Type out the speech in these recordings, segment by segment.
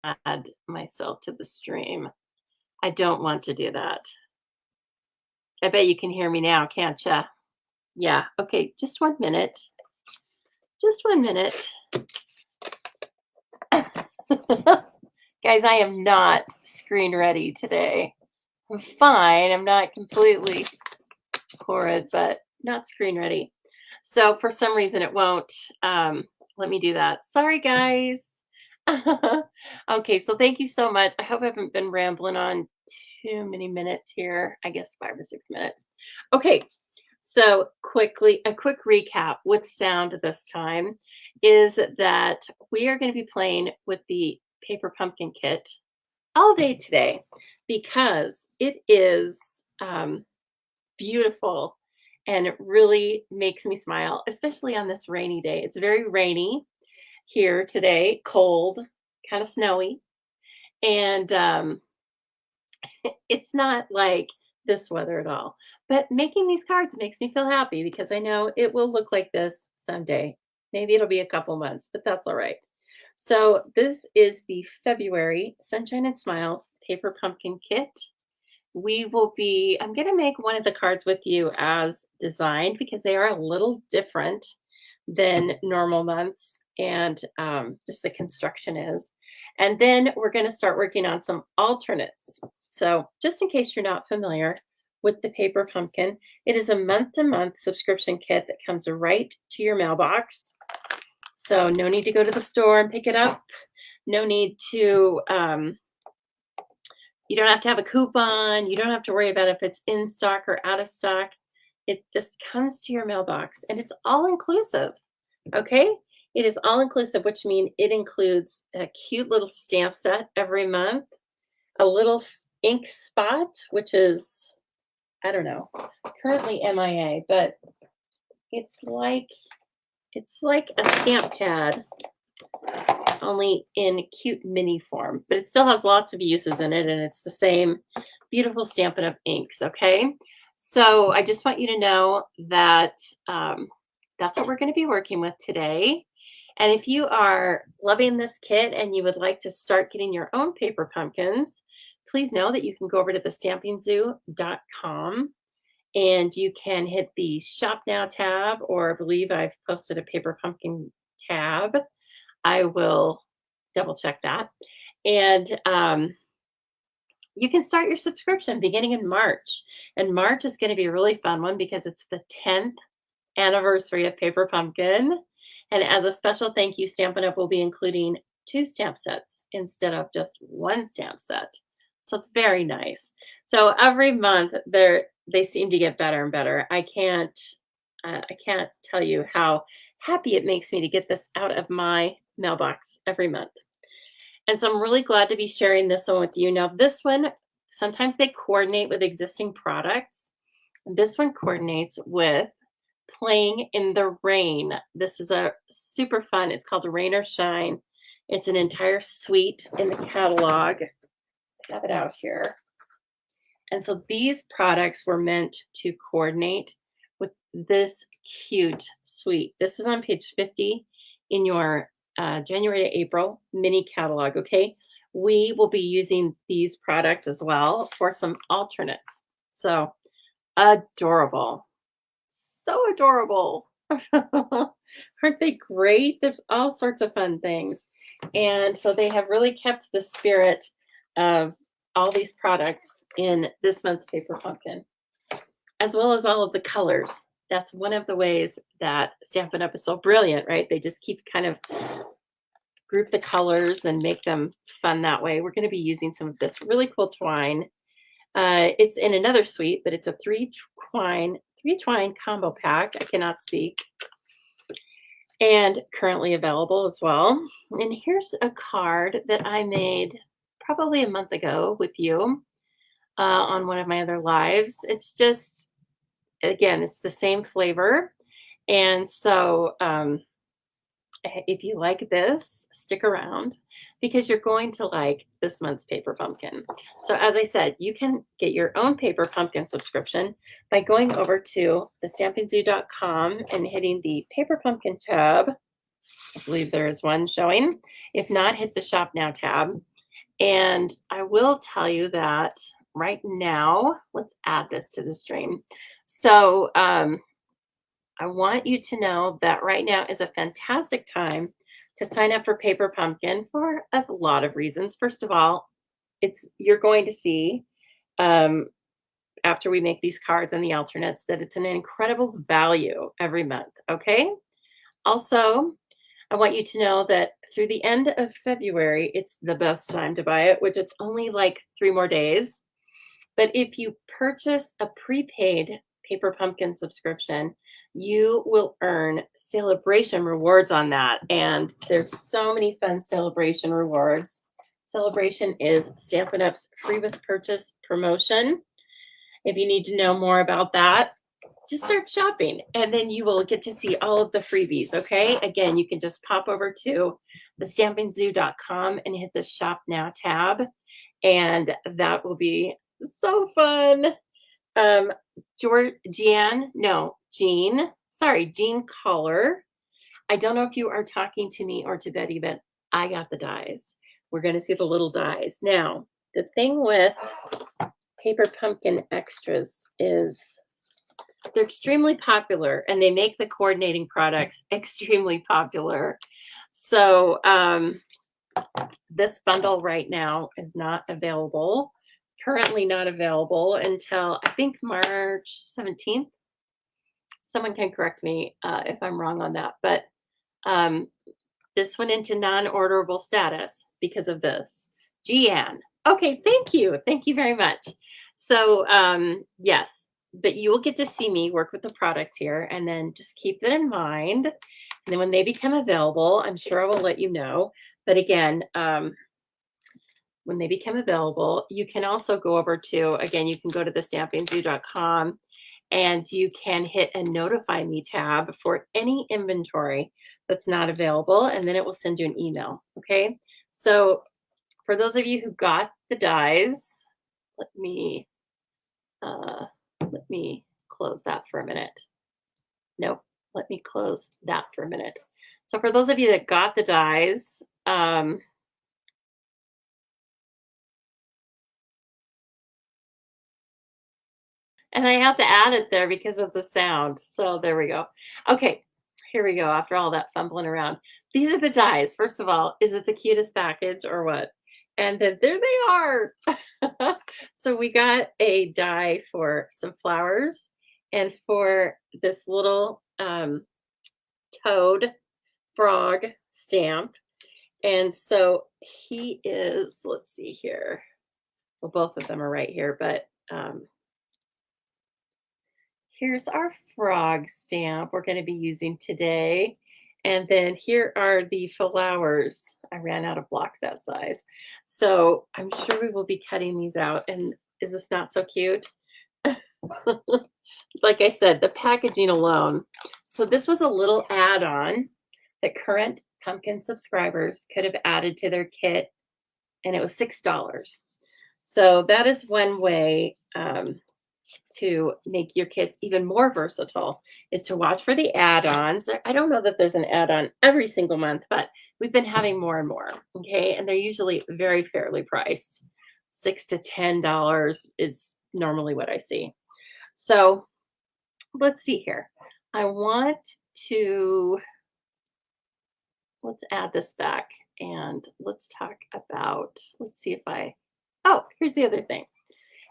add myself to the stream. I don't want to do that. I bet you can hear me now, can't ya? Yeah, okay, just 1 minute. Just 1 minute. Guys, I am not screen ready today. I'm fine. I'm not completely horrid, but not screen ready. So for some reason it won't let me do that. Sorry, guys. Okay, so thank you so much. I hope I haven't been rambling on too many minutes here. I guess 5 or 6 minutes. Okay, so a quick recap with sound this time is that we are going to be playing with the Paper Pumpkin Kit all day today because it is beautiful and it really makes me smile, especially on this rainy day. It's very rainy here today, cold, kind of snowy, and it's not like this weather at all. But making these cards makes me feel happy because I know it will look like this someday. Maybe it'll be a couple months, but that's all right. So this is the February Sunshine and Smiles Paper Pumpkin Kit. I'm going to make one of the cards with you as designed because they are a little different than normal months and just the construction is. And then we're going to start working on some alternates. So just in case you're not familiar with the Paper Pumpkin, it is a month-to-month subscription kit that comes right to your mailbox. So no need to go to the store and pick it up. No need to you don't have to have a coupon. You don't have to worry about if it's in stock or out of stock. It just comes to your mailbox and it's all inclusive. Okay? It is all inclusive, which means it includes a cute little stamp set every month, a little ink spot, which is, I don't know, currently MIA, but it's like a stamp pad only in cute mini form, but it still has lots of uses in it and it's the same beautiful Stampin' Up! Inks, okay? So I just want you to know that that's what we're going to be working with today. And if you are loving this kit and you would like to start getting your own paper pumpkins, please know that you can go over to thestampingzoo.com and you can hit the Shop Now tab, or I believe I've posted a paper pumpkin tab. I will double check that. And you can start your subscription beginning in March. And March is going to be a really fun one because it's the 10th anniversary of Paper Pumpkin. And as a special thank you, Stampin' Up! Will be including 2 stamp sets instead of just 1 stamp set. So it's very nice. So every month they seem to get better and better. I can't tell you how happy it makes me to get this out of my mailbox every month. And so I'm really glad to be sharing this one with you. Now, this one, sometimes they coordinate with existing products. And this one coordinates with Playing in the Rain. This is a super fun, it's called Rain or Shine. It's an entire suite in the catalog. I have it out here. And so these products were meant to coordinate with this cute suite. This is on page 50 in your January to April mini catalog, okay? We will be using these products as well for some alternates. So adorable. So adorable. Aren't they great? There's all sorts of fun things. And so they have really kept the spirit of all these products in this month's Paper Pumpkin, as well as all of the colors. That's one of the ways that Stampin' Up! Is so brilliant, right? They just keep kind of group the colors and make them fun that way. We're going to be using some of this really cool twine. It's in another suite, but it's a three twine combo pack. I cannot speak. And currently available as well. And here's a card that I made probably a month ago with you on one of my other lives. It's just, again, it's the same flavor. And so if you like this, stick around because you're going to like this month's Paper Pumpkin. So as I said, you can get your own Paper Pumpkin subscription by going over to thestampingzoo.com and hitting the Paper Pumpkin tab. I believe there is one showing. If not, hit the Shop Now tab. And I will tell you that right now, let's add this to the stream. So I want you to know that right now is a fantastic time to sign up for Paper Pumpkin for a lot of reasons. First of all, it's you're going to see um, after we make these cards and the alternates that it's an incredible value every month. Okay. Also, I want you to know that through the end of February, it's the best time to buy it, which it's only like 3 more days. But if you purchase a prepaid Paper Pumpkin subscription, you will earn celebration rewards on that. And there's so many fun celebration rewards. Celebration is Stampin' Up's free with purchase promotion. If you need to know more about that, just start shopping and then you will get to see all of the freebies. Okay. Again, you can just pop over to thestampingzoo.com and hit the shop now tab. And that will be so fun. Jean Caller. I don't know if you are talking to me or to Betty, but I got the dies. We're going to see the little dies. Now, the thing with Paper Pumpkin Extras is they're extremely popular and they make the coordinating products extremely popular. So this bundle right now is not available, currently not available until I think March 17th. Someone can correct me if I'm wrong on that, but this went into non-orderable status because of this. Gian. Okay, thank you. Thank you very much. So yes, but you will get to see me work with the products here and then just keep that in mind. And then when they become available, I'm sure I will let you know. But again, when they become available, you can also go over to, again, you can go to thestampingzoo.com and you can hit a notify me tab for any inventory that's not available. And then it will send you an email. Okay. So for those of you who got the dies, let me close that for a minute. Nope. Let me close that for a minute. So for those of you that got the dies, and I have to add it there because of the sound. So there we go. Okay, here we go. After all that fumbling around, these are the dies. First of all, is it the cutest package or what? And then there they are. So we got a die for some flowers and for this little toad frog stamp. And so he is, let's see here. Well, both of them are right here, but here's our frog stamp we're going to be using today. And then here are the flowers. I ran out of blocks that size. So I'm sure we will be cutting these out. And is this not so cute? Like I said, the packaging alone. So this was a little add-on that current pumpkin subscribers could have added to their kit. And it was $6. So that is one way to make your kits even more versatile is to watch for the add-ons. I don't know that there's an add-on every single month, but we've been having more and more. Okay. And they're usually very fairly priced. $6 to $10 is normally what I see. So let's see here. I want to, let's add this back and let's talk about, let's see if I, oh, here's the other thing.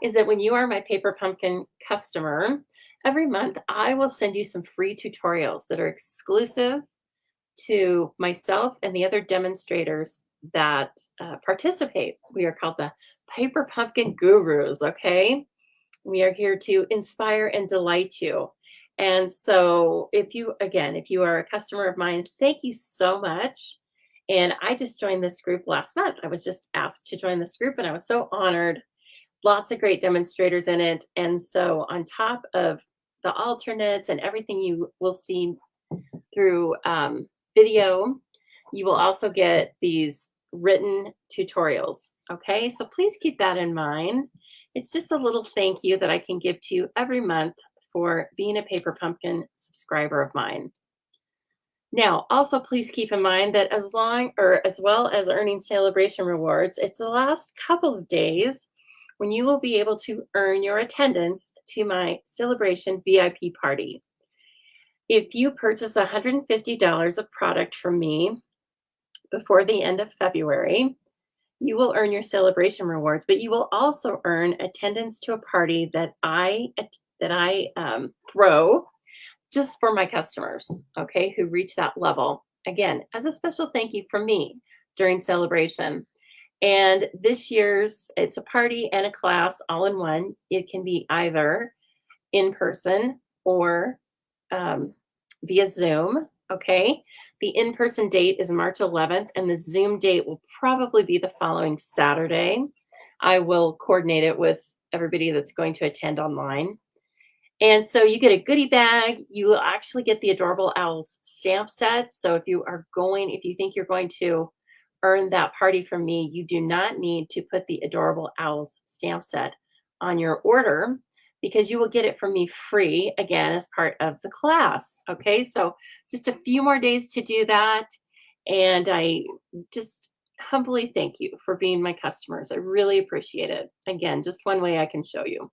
Is that when you are my Paper Pumpkin customer, every month I will send you some free tutorials that are exclusive to myself and the other demonstrators that participate. We are called the Paper Pumpkin Gurus, okay? We are here to inspire and delight you. And so if you are a customer of mine, thank you so much. And I just joined this group last month. I was just asked to join this group and I was so honored. Lots of great demonstrators in it. And so on top of the alternates and everything you will see through video, you will also get these written tutorials. Okay, so please keep that in mind. It's just a little thank you that I can give to you every month for being a Paper Pumpkin subscriber of mine. Now, also please keep in mind that as well as earning celebration rewards, it's the last couple of days when you will be able to earn your attendance to my celebration VIP party. If you purchase $150 of product from me before the end of February, you will earn your celebration rewards, but you will also earn attendance to a party that I throw just for my customers, okay, who reach that level. Again, as a special thank you from me during celebration. And this year's, it's a party and a class all in one. It can be either in person or um, via Zoom, okay? The in person date is March 11th, and the Zoom date will probably be the following Saturday. I will coordinate it with everybody that's going to attend online. And so you get a goodie bag. You will actually get the Adorable Owls stamp set. So if you think you're going to earn that party from me, you do not need to put the Adorable Owls stamp set on your order because you will get it from me free again as part of the class. Okay, so just a few more days to do that. And I just humbly thank you for being my customers. I really appreciate it. Again, just one way I can show you.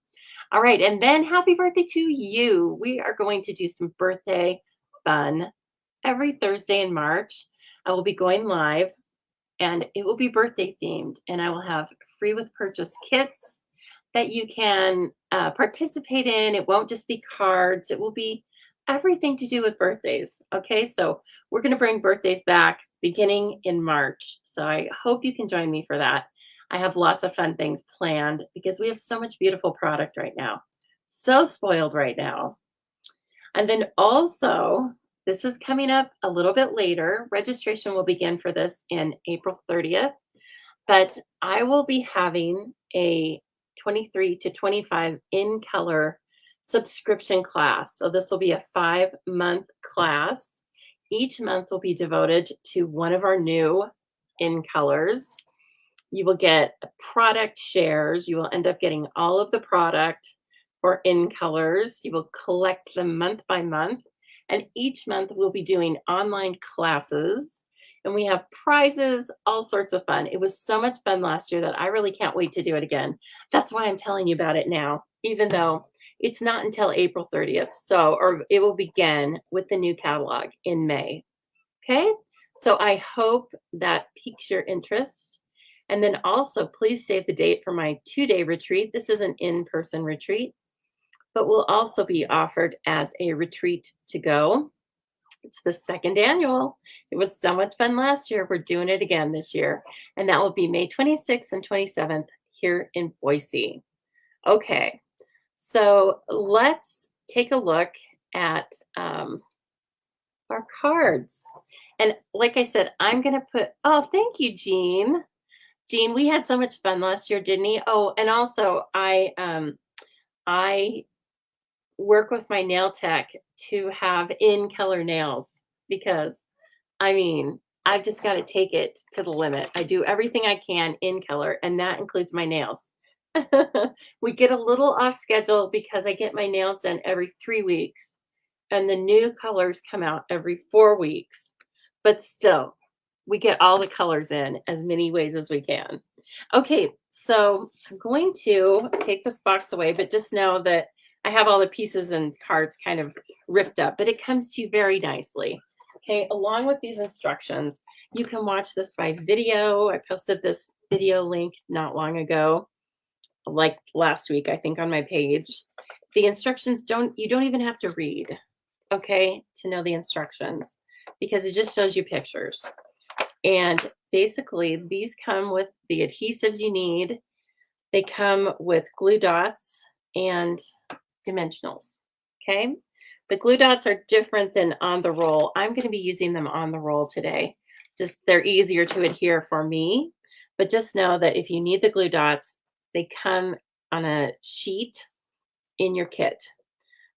All right, and then happy birthday to you. We are going to do some birthday fun every Thursday in March. I will be going live and it will be birthday themed, and I will have free with purchase kits that you can participate in. It won't just be cards, it will be everything to do with birthdays. Okay, so we're going to bring birthdays back beginning in March. So I hope you can join me for that. I have lots of fun things planned because we have so much beautiful product right now. So spoiled right now. And then also, this is coming up a little bit later. Registration will begin for this in April 30th, but I will be having a 23 to 25 in color subscription class. So this will be a 5-month class. Each month will be devoted to one of our new in colors. You will get product shares. You will end up getting all of the product for in colors. You will collect them month by month. And each month we'll be doing online classes. And we have prizes, all sorts of fun. It was so much fun last year that I really can't wait to do it again. That's why I'm telling you about it now, even though it's not until April 30th. Or it will begin with the new catalog in May. Okay. So I hope that piques your interest. And then also, please save the date for my 2-day retreat. This is an in person retreat, but will also be offered as a retreat to go. It's the second annual. It was so much fun last year. We're doing it again this year. And that will be May 26th and 27th here in Boise. Okay. So let's take a look at our cards. And like I said, I'm going to oh, thank you, Jean. Jean, we had so much fun last year, didn't he? Oh, and also I work with my nail tech to have in color nails because I mean, I've just got to take it to the limit. I do everything I can in color, and that includes my nails. We get a little off schedule because I get my nails done every 3 weeks, and the new colors come out every 4 weeks. But still, we get all the colors in as many ways as we can. Okay, so I'm going to take this box away, but just know that I have all the pieces and cards kind of ripped up, but it comes to you very nicely. Okay, along with these instructions, you can watch this by video. I posted this video link not long ago, like last week, I think, on my page. The instructions you don't even have to read, okay, to know the instructions because it just shows you pictures. And basically, these come with the adhesives you need. They come with glue dots and dimensionals, okay? The glue dots are different than on the roll. I'm going to be using them on the roll today. Just they're easier to adhere for me, but just know that if you need the glue dots, they come on a sheet in your kit.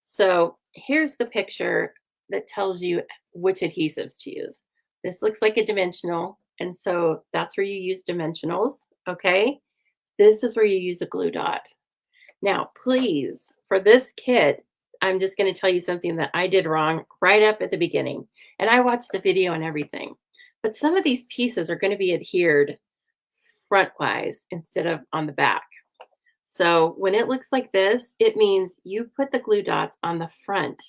So here's the picture that tells you which adhesives to use. This looks like a dimensional, and so that's where you use dimensionals, okay? This is where you use a glue dot. Now, please, for this kit, I'm just going to tell you something that I did wrong right up at the beginning. And I watched the video and everything. But some of these pieces are going to be adhered frontwise instead of on the back. So when it looks like this, it means you put the glue dots on the front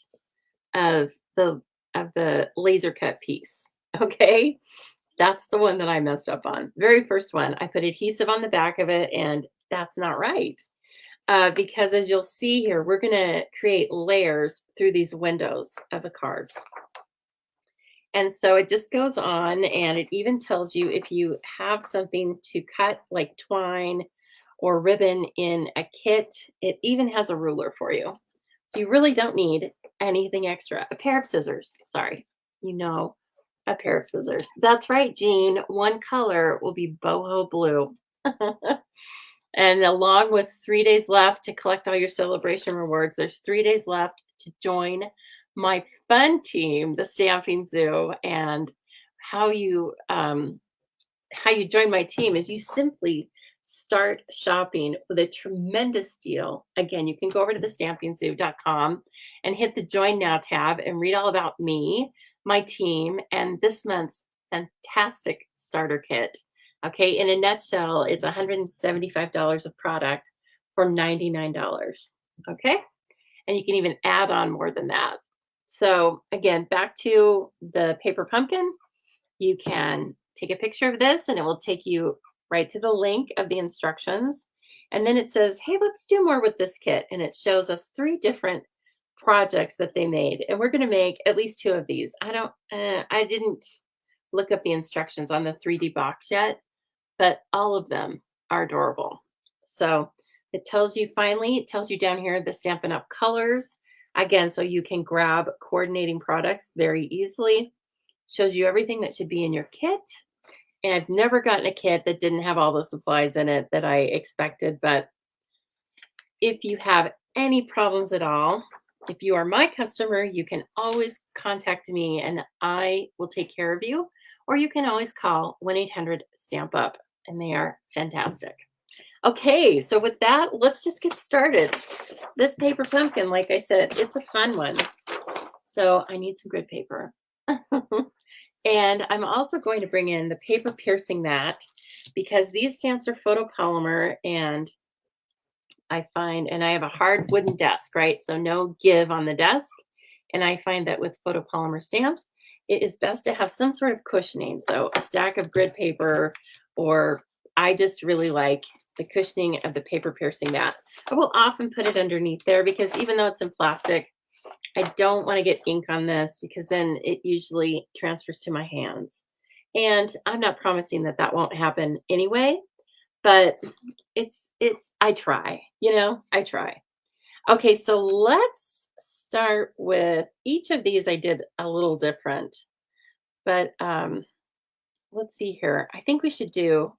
of the laser cut piece. Okay? That's the one that I messed up on. Very first one, I put adhesive on the back of it, and that's not right. Because as you'll see here, we're going to create layers through these windows of the cards. And so it just goes on, and it even tells you if you have something to cut like twine or ribbon in a kit, it even has a ruler for you. So you really don't need anything extra. A pair of scissors, sorry, a pair of scissors. That's right, Jean. One color will be boho blue. And along with 3 days left to collect all your celebration rewards, there's 3 days left to join my fun team, the Stamping Zoo. And how you join my team is you simply start shopping with a tremendous deal. Again, you can go over to thestampingzoo.com and hit the Join Now tab and read all about me, my team, and this month's fantastic starter kit. Okay, in a nutshell, it's $175 of product for $99. Okay, and you can even add on more than that. So again, back to the paper pumpkin, you can take a picture of this and it will take you right to the link of the instructions. And then it says, hey, let's do more with this kit. And it shows us 3 different projects that they made. And we're going to make at least 2 of these. I didn't look up the instructions on the 3D box yet, but all of them are adorable. So it tells you down here the Stampin' Up! Colors. Again, so you can grab coordinating products very easily. Shows you everything that should be in your kit. And I've never gotten a kit that didn't have all the supplies in it that I expected. But if you have any problems at all, if you are my customer, you can always contact me and I will take care of you. Or you can always call 1-800-STAMP-UP, and they are fantastic. Okay, so with that, let's just get started. This paper pumpkin, like I said, it's a fun one. So I need some grid paper. And I'm also going to bring in the paper piercing mat because these stamps are photopolymer, and I have a hard wooden desk, right? So no give on the desk. And I find that with photopolymer stamps, it is best to have some sort of cushioning. So a stack of grid paper, or I just really like the cushioning of the paper piercing mat. I will often put it underneath there because even though it's in plastic, I don't want to get ink on this because then it usually transfers to my hands. And I'm not promising that that won't happen anyway, but I try, I try. Okay, so let's start with each of these. I did a little different, but let's see here. I think we should do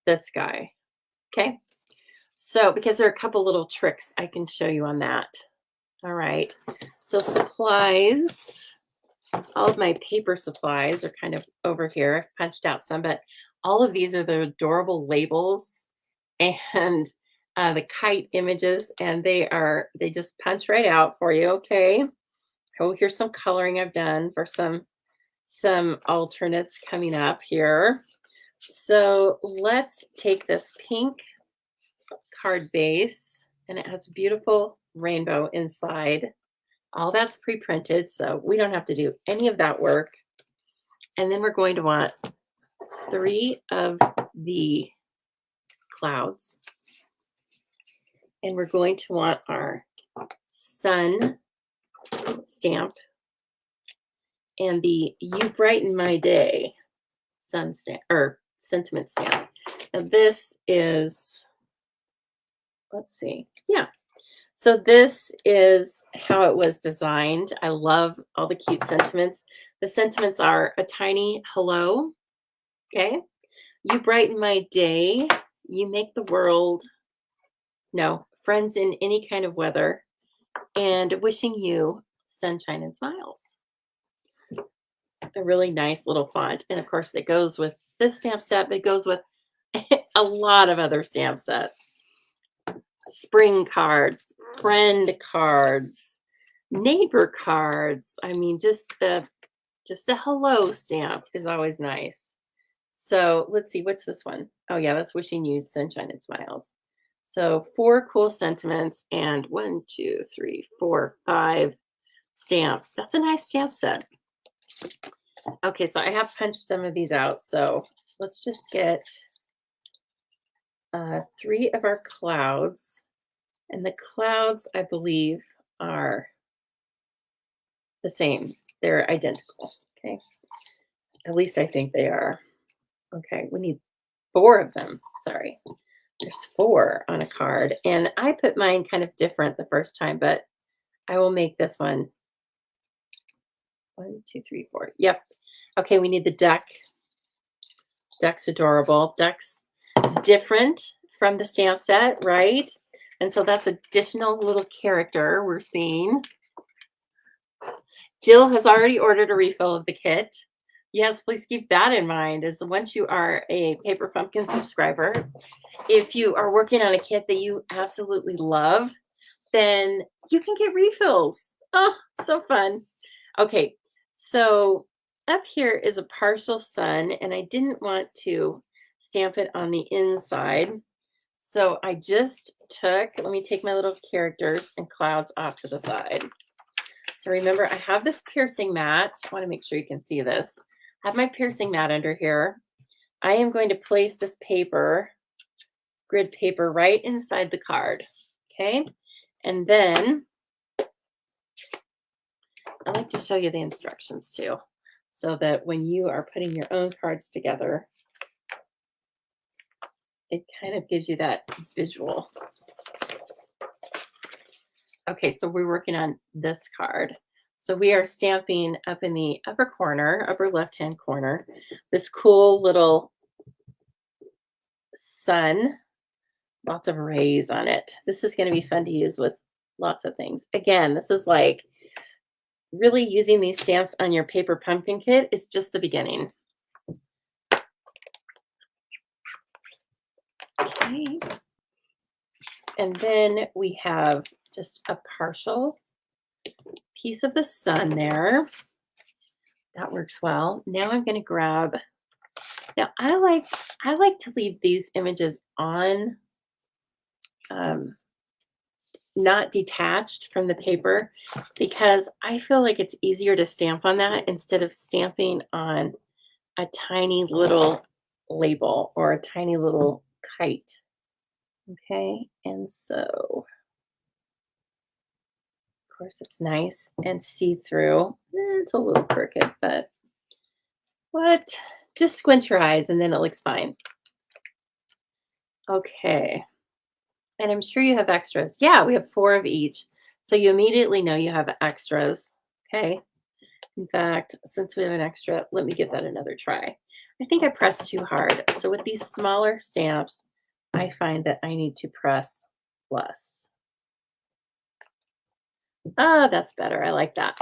this guy. Okay, so because there are a couple little tricks I can show you on that. All right, so supplies, all of my paper supplies are kind of over here. I've punched out some, but all of these are the adorable labels and the kite images, and they just punch right out for you. Okay. Oh, here's some coloring I've done for some alternates coming up here. So let's take this pink card base, and it has a beautiful rainbow inside. All that's pre-printed, so we don't have to do any of that work. And then we're going to want 3 of the clouds. And we're going to want our sun stamp and the You Brighten My Day sun stamp or sentiment stamp. Now this is, let's see. Yeah. So this is how it was designed. I love all the cute sentiments. The sentiments are a tiny hello. Okay. You brighten my day. You make the world, friends in any kind of weather, and wishing you sunshine and smiles. A really nice little font. And of course, it goes with this stamp set, but it goes with a lot of other stamp sets. Spring cards, friend cards, Neighbor cards. I mean, just a hello stamp is always nice. So let's see, what's this one? Oh yeah, that's wishing you sunshine and smiles. So 4 cool sentiments and 1, 2, 3, 4, 5 stamps. That's a nice stamp set. Okay, so I have punched some of these out. So let's just get 3 of our clouds. And the clouds, I believe, are the same. They're identical. Okay. At least I think they are. Okay, we need 4 of them. Sorry. There's 4 on a card. And I put mine kind of different the first time, but I will make this one 1, 2, 3, 4. Yep. Okay, we need the duck. Duck's adorable. Duck's different from the stamp set, right? And so that's additional little character we're seeing. Jill has already ordered a refill of the kit. Yes, please keep that in mind as once you are a Paper Pumpkin subscriber, if you are working on a kit that you absolutely love, then you can get refills. Oh, so fun. Okay, so up here is a partial sun, and I didn't want to stamp it on the inside. So I just let me take my little characters and clouds off to the side. So remember, I have this piercing mat. I want to make sure you can see this. I have my piercing mat under here. I am going to place this paper, grid paper, right inside the card. Okay. And then I like to show you the instructions too, so that when you are putting your own cards together, it kind of gives you that visual. Okay, so we're working on this card. So we are stamping up in the upper corner, upper left-hand corner, this cool little sun, lots of rays on it. This is going to be fun to use with lots of things. Again, this is like really using these stamps on your Paper Pumpkin kit is just the beginning. Okay. And then we have just a partial piece of the sun there. That works well. Now I'm going to grab, now I like to leave these images on, not detached from the paper, because I feel like it's easier to stamp on that instead of stamping on a tiny little label or a tiny little kite. Okay, and so of course it's nice and see-through. It's a little crooked, but what? Just squint your eyes and then it looks fine. Okay. And I'm sure you have extras. Yeah, we have 4 of each. So you immediately know you have extras. Okay. In fact, since we have an extra, let me give that another try. I think I pressed too hard. So with these smaller stamps, I find that I need to press less. Oh, that's better. I like that.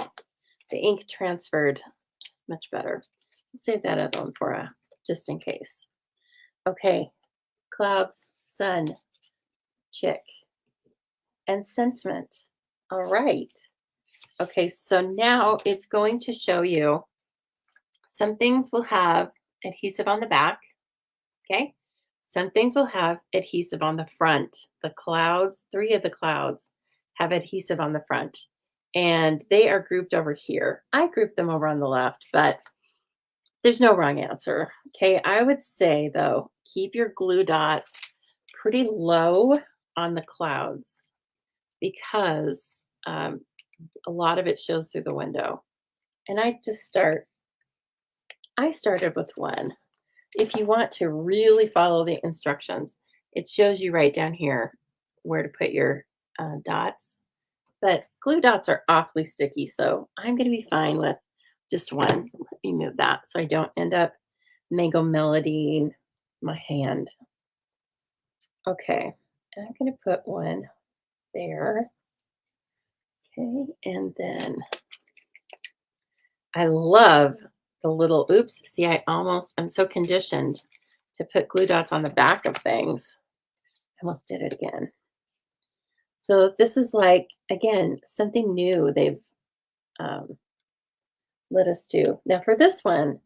The ink transferred much better. Save that other one for just in case. Okay. Clouds, sun, chick, and sentiment. All right. Okay, so now it's going to show you some things will have adhesive on the back. Okay. Some things will have adhesive on the front. The clouds, 3 of the clouds have adhesive on the front, and they are grouped over here. I grouped them over on the left, but there's no wrong answer. Okay. I would say though, keep your glue dots pretty low on the clouds because a lot of it shows through the window. And I started with 1. If you want to really follow the instructions, it shows you right down here where to put your dots. But glue dots are awfully sticky, so I'm going to be fine with just 1. Let me move that so I don't end up mango melodying my hand. Okay, and I'm going to put 1 there. Okay, and then I love the little, oops, see, I'm so conditioned to put glue dots on the back of things. I almost did it again. So this is like, again, something new they've um, let us do. Now for this one,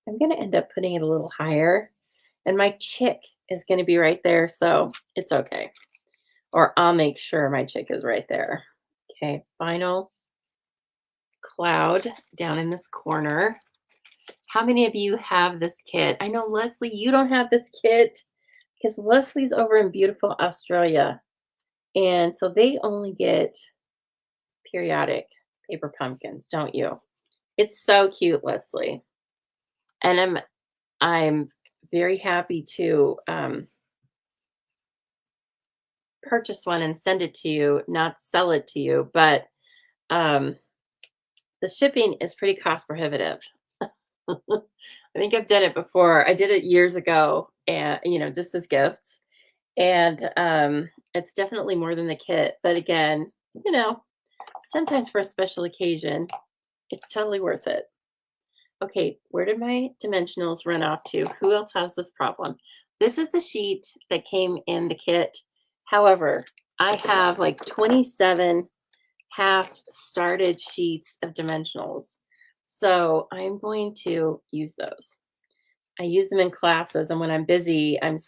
I'm going to end up putting it a little higher, and my chick is going to be right there, so it's okay. Or I'll make sure my chick is right there. Okay, final cloud down in this corner. How many of you have this kit? I know, Leslie, you don't have this kit because Leslie's over in beautiful Australia. And so they only get periodic paper pumpkins, don't you? It's so cute, Leslie. And I'm very happy to purchase one and send it to you, not sell it to you, but um, the shipping is pretty cost prohibitive. I think I've done it before. I did it years ago, and just as gifts. And it's definitely more than the kit. But again, sometimes for a special occasion, it's totally worth it. Okay, where did my dimensionals run off to? Who else has this problem? This is the sheet that came in the kit. However, I have like 27 half started sheets of dimensionals. So I'm going to use those. I use them in classes, and when I'm busy, I'm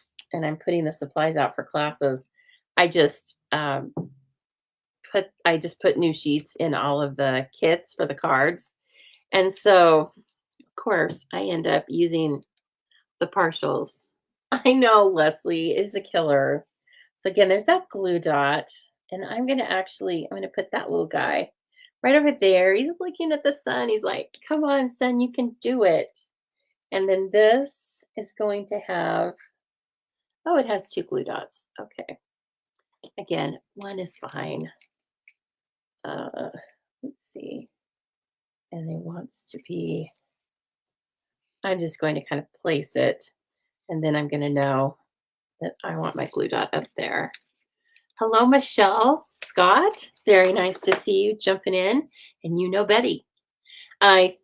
putting the supplies out for classes. I just put new sheets in all of the kits for the cards, and so of course I end up using the partials. I know Leslie is a killer. So again, there's that glue dot, and I'm gonna put that little guy right over there. He's looking at the sun. He's like, "Come on, son, you can do it." And then this is going to have, oh, it has 2 glue dots. Okay. Again, one is fine. Let's see. And it wants to be, I'm just going to kind of place it, and then I'm going to know that I want my glue dot up there. Hello, Michelle Scott. Very nice to see you jumping in. And you know Betty. I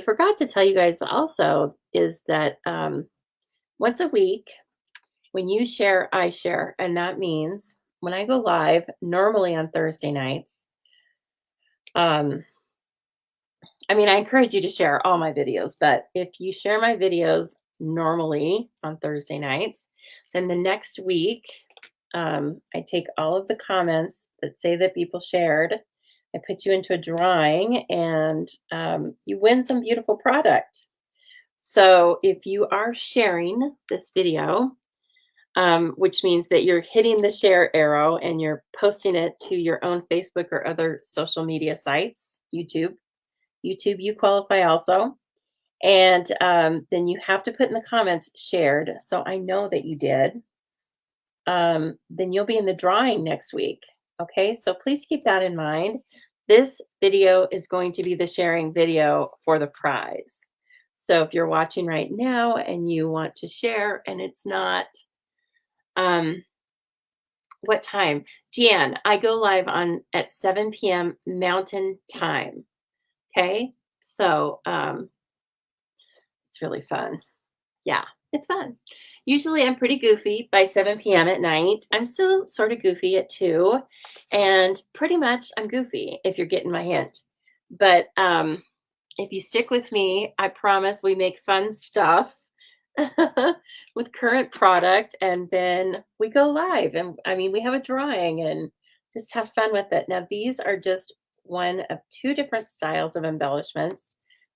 forgot to tell you guys also is that once a week, when you share, I share. And that means when I go live, normally on Thursday nights, I encourage you to share all my videos, but if you share my videos normally on Thursday nights, then the next week, I take all of the comments that say that people shared. I put you into a drawing, and you win some beautiful product. So if you are sharing this video, which means that you're hitting the share arrow and you're posting it to your own Facebook or other social media sites, YouTube, you qualify also. And then you have to put in the comments shared, so I know that you did. Then you'll be in the drawing next week. Okay, so please keep that in mind. This video is going to be the sharing video for the prize. So if you're watching right now and you want to share and it's not, what time? Deanne, I go live at 7 p.m. Mountain Time. Okay, so it's really fun. Yeah, it's fun. Usually I'm pretty goofy by 7 p.m. at night. I'm still sort of goofy at 2, and pretty much I'm goofy if you're getting my hint. But if you stick with me, I promise we make fun stuff with current product, and then we go live, and we have a drawing and just have fun with it. Now these are just one of 2 different styles of embellishments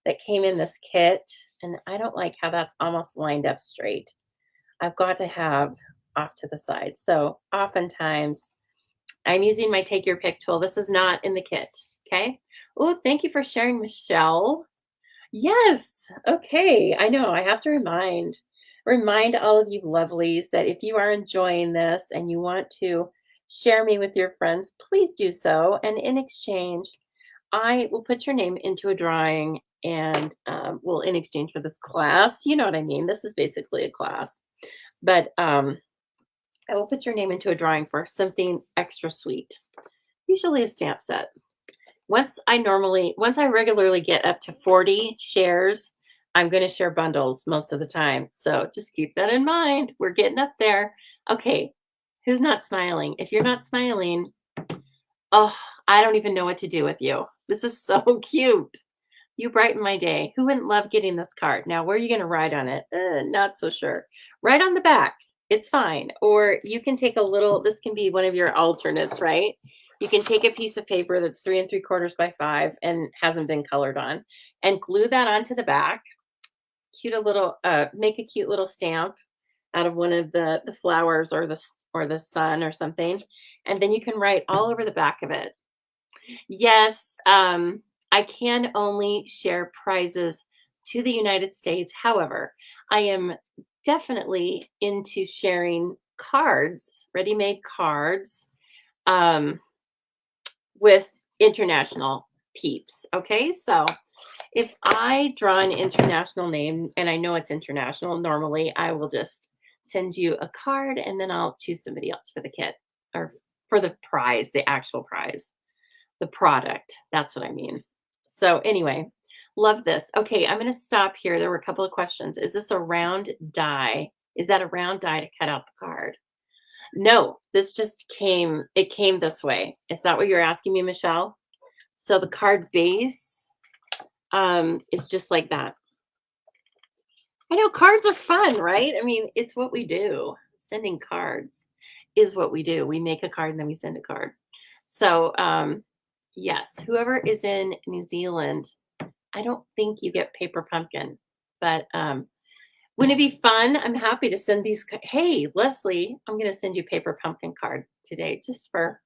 that came in this kit, and I don't like how that's almost lined up straight. I've got to have off to the side. So oftentimes I'm using my take your pick tool. This is not in the kit. Okay. Oh, thank you for sharing, Michelle. Yes. Okay. I know I have to remind all of you lovelies that if you are enjoying this and you want to share me with your friends, please do so. And in exchange, I will put your name into a drawing, and we'll, in exchange for this class, you know what I mean? This is basically a class, but I will put your name into a drawing for something extra sweet, usually a stamp set. Once I regularly get up to 40 shares, I'm going to share bundles most of the time. So just keep that in mind. We're getting up there. Okay. Who's not smiling? If you're not smiling, Oh, I don't even know what to do with you. This is so cute. You brighten my day. Who wouldn't love getting this card? Now, where are you going to write on it? Not so sure. Write on the back. It's fine. Or you can take a little, this can be one of your alternates, right? You can take a piece of paper that's 3 3/4 by 5 and hasn't been colored on and glue that onto the back. Cute a little, make a cute little stamp out of one of the flowers or the sun or something. And then you can write all over the back of it. Yes, I can only share prizes to the United States. However, I am definitely into sharing cards, ready-made cards, um, with international peeps. Okay, so if I draw an international name and I know it's international, normally I will just send you a card and then I'll choose somebody else for the kit or for the prize, the actual prize. The product, that's what I mean. So anyway, love this. Okay, I'm gonna stop here. There were a couple of questions. Is this a round die? Is that a round die to cut out the card? No, this just came, it came this way. Is that what you're asking me, Michelle? So the card base is just like that. I know cards are fun, right? I mean, it's what we do. Sending cards is what we do. We make a card and then we send a card. So yes, whoever is in New Zealand, I don't think you get paper pumpkin, but wouldn't it be fun? I'm happy to send these. Hey, Leslie, I'm going to send you paper pumpkin card today, just for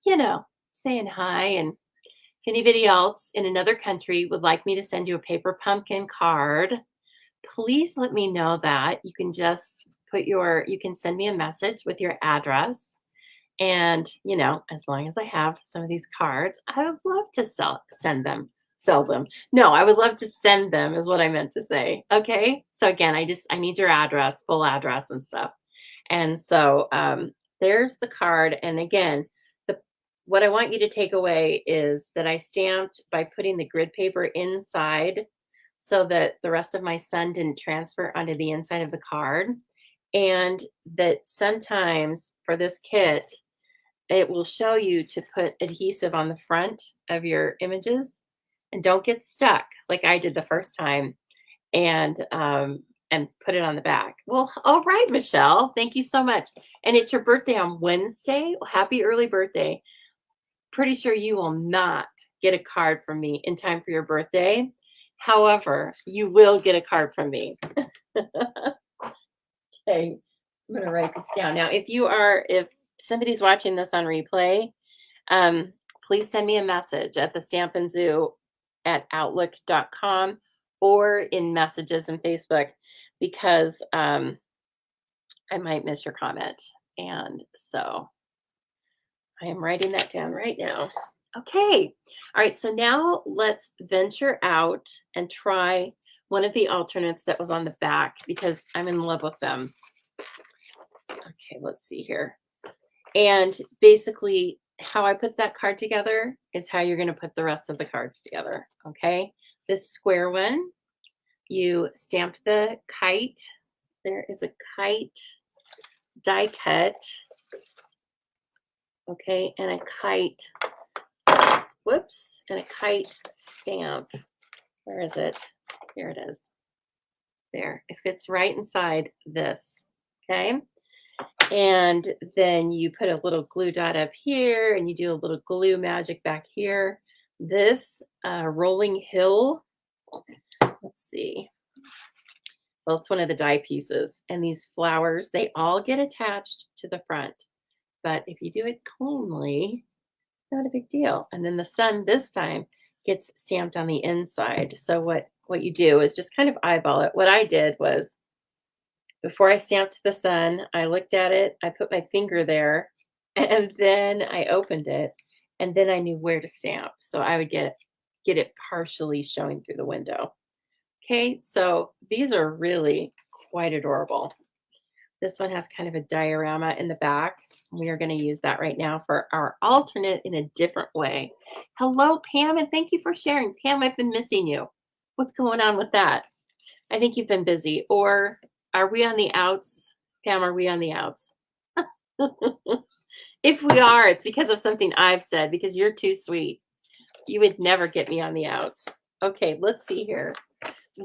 saying hi. And if anybody else in another country would like me to send you a paper pumpkin card, please let me know that. You can just you can send me a message with your address. And, as long as I have some of these cards, I would love to send them, sell them. No, I would love to send them is what I meant to say. Okay. So again, I need your address, full address and stuff. And so there's the card. And again, what I want you to take away is that I stamped by putting the grid paper inside so that the rest of my sun didn't transfer onto the inside of the card. And that sometimes for this kit, it will show you to put adhesive on the front of your images and don't get stuck like I did the first time and put it on the back. Well, all right, Michelle. Thank you so much. And it's your birthday on Wednesday. Well, happy early birthday. Pretty sure you will not get a card from me in time for your birthday. However, you will get a card from me. Okay. I'm going to write this down. Now, if somebody's watching this on replay, please send me a message at the Stampin' Zoo at outlook.com or in messages in Facebook because I might miss your comment. And so I am writing that down right now. Okay. All right. So now let's venture out and try one of the alternates that was on the back because I'm in love with them. Okay, let's see here. And basically, how I put that card together is how you're going to put the rest of the cards together. Okay, this square one, you stamp the kite. There is a kite die cut. Okay, and a kite, whoops, and a kite stamp. Where is it? Here it is. There, it fits right inside this. Okay. And then you put a little glue dot up here and you do a little glue magic back here. This rolling hill, let's see. Well, it's one of the die pieces. And these flowers, they all get attached to the front. But if you do it cleanly, not a big deal. And then the sun this time gets stamped on the inside. So what you do is just kind of eyeball it. What I did was before I stamped the sun, I looked at it, I put my finger there, and then I opened it, and then I knew where to stamp. So I would get it partially showing through the window. Okay, so these are really quite adorable. This one has kind of a diorama in the back. We are going to use that right now for our alternate in a different way. Hello, Pam, and thank you for sharing. Pam, I've been missing you. What's going on with that? I think you've been busy. Or are we on the outs? Pam, are we on the outs? If we are, it's because of something I've said, because you're too sweet. You would never get me on the outs. Okay, let's see here.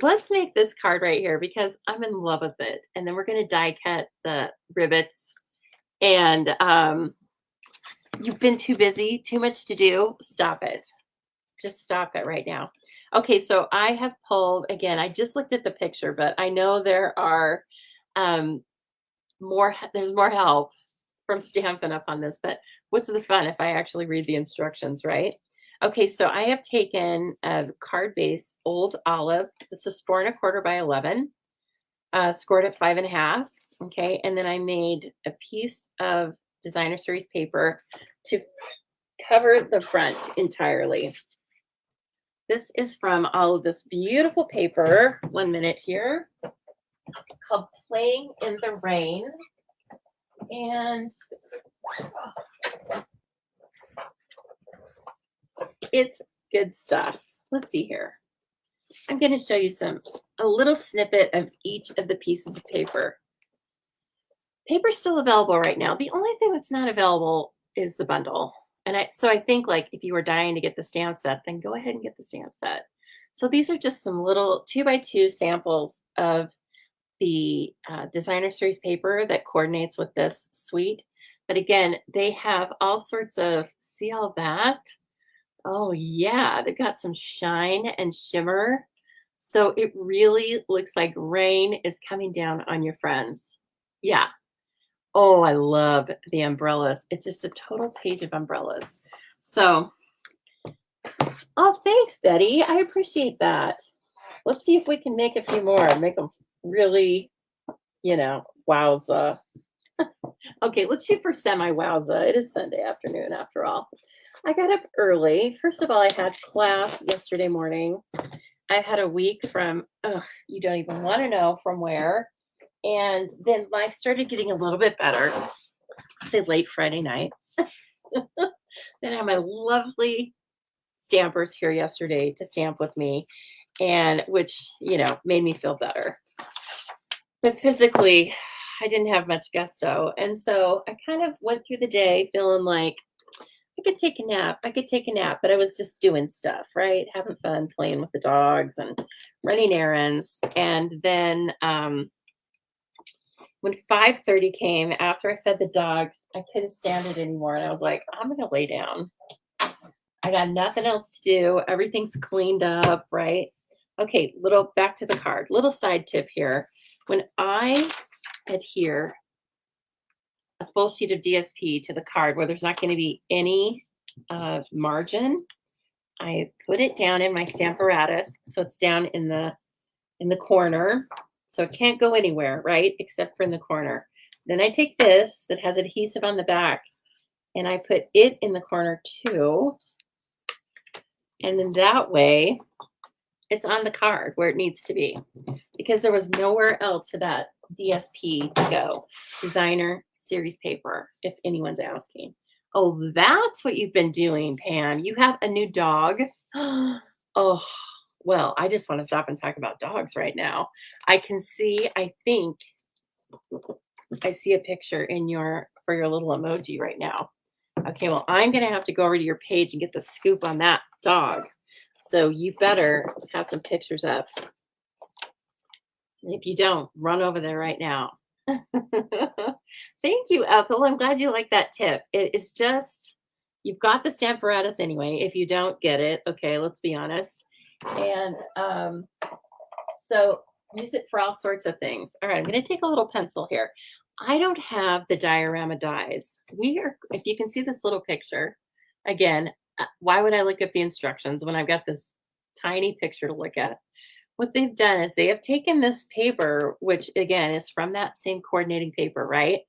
Let's make this card right here because I'm in love with it. And then we're going to die cut the rivets. And you've been too busy, too much to do. Stop it. Just stop it right now. Okay, so I have pulled, again, I just looked at the picture, but I know there are there's more help from Stampin' Up! On this, but what's the fun if I actually read the instructions, right? Okay, so I have taken a card base, Old Olive. This is 4¼ by 11, scored at 5½. Okay, and then I made a piece of designer series paper to cover the front entirely. This is from all of this beautiful paper. 1 minute here, called Playing in the Rain. And it's good stuff. Let's see here. I'm going to show you a little snippet of each of the pieces of paper. Paper's still available right now. The only thing that's not available is the bundle. And so I think, like, if you were dying to get the stamp set, then go ahead and get the stamp set. So these are just some little 2x2 samples of the designer series paper that coordinates with this suite. But again, they have all sorts of, see all that? Oh yeah, they've got some shine and shimmer. So it really looks like rain is coming down on your friends. Yeah. Oh, I love the umbrellas. It's just a total page of umbrellas. So, oh, thanks, Betty. I appreciate that. Let's see if we can make a few more, make them really, wowza. Okay, let's shoot for semi-wowza. It is Sunday afternoon after all. I got up early. First of all, I had class yesterday morning. I had a week from, you don't even want to know from where. And then life started getting a little bit better. I'll say late Friday night. Then I had my lovely stampers here yesterday to stamp with me, and which, made me feel better. But physically, I didn't have much gusto. And so I kind of went through the day feeling like I could take a nap. But I was just doing stuff, right? Having fun, playing with the dogs and running errands. And then when 5:30 came, after I fed the dogs, I couldn't stand it anymore. And I was like, I'm going to lay down. I got nothing else to do. Everything's cleaned up, right? Okay, back to the card. Little side tip here. When I adhere a full sheet of DSP to the card where there's not going to be any margin, I put it down in my Stamparatus, so it's down in the corner, so it can't go anywhere, right, except for in the corner. Then I take this that has adhesive on the back, and I put it in the corner too, and then that way it's on the card where it needs to be, because there was nowhere else for that DSP to go. Designer series paper, if anyone's asking. Oh, that's what you've been doing, Pam. You have a new dog. Oh, well, I just want to stop and talk about dogs right now. I think I see a picture for your little emoji right now. Okay, well, I'm going to have to go over to your page and get the scoop on that dog. So you better have some pictures up. If you don't, run over there right now. Thank you, Ethel. I'm glad you like that tip. It is just, you've got the Stamparatus anyway. If you don't get it, okay, let's be honest. And so use it for all sorts of things. All right, I'm going to take a little pencil here. I don't have the diorama dies. If you can see this little picture, again, why would I look up the instructions when I've got this tiny picture to look at? What they've done is they have taken this paper, which again is from that same coordinating paper, right?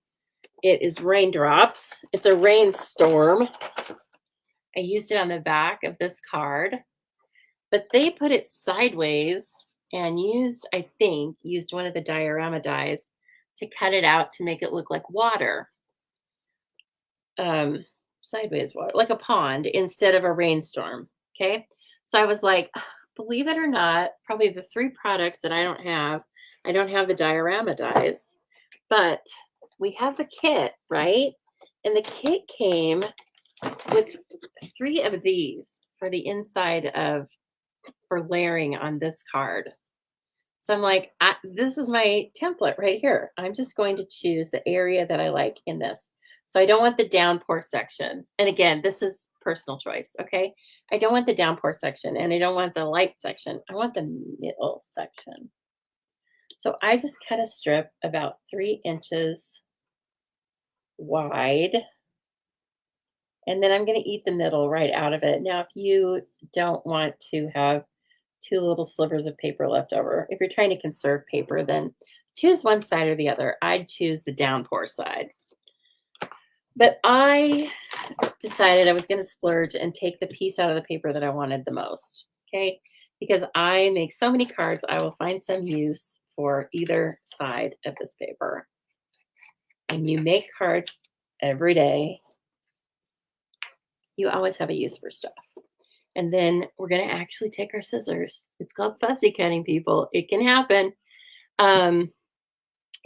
It is raindrops. It's a rainstorm. I used it on the back of this card, but they put it sideways and used one of the diorama dies to cut it out to make it look like water. Sideways water, like a pond instead of a rainstorm. Okay. So I was like, believe it or not, probably the 3 products that I don't have the diorama dies, but we have the kit, right? And the kit came with 3 of these for the inside of for layering on this card. So I'm like, this is my template right here. I'm just going to choose the area that I like in this. So I don't want the downpour section. And again, this is personal choice, okay? I don't want the downpour section and I don't want the light section. I want the middle section. So I just cut a strip about 3 inches wide. And then I'm going to eat the middle right out of it. Now, if you don't want to have 2 little slivers of paper left over, if you're trying to conserve paper, then choose one side or the other. I'd choose the downpour side. But I decided I was going to splurge and take the piece out of the paper that I wanted the most. Okay. Because I make so many cards, I will find some use for either side of this paper. And you make cards every day, you always have a use for stuff. And then we're going to actually take our scissors. It's called fussy cutting, people. It can happen.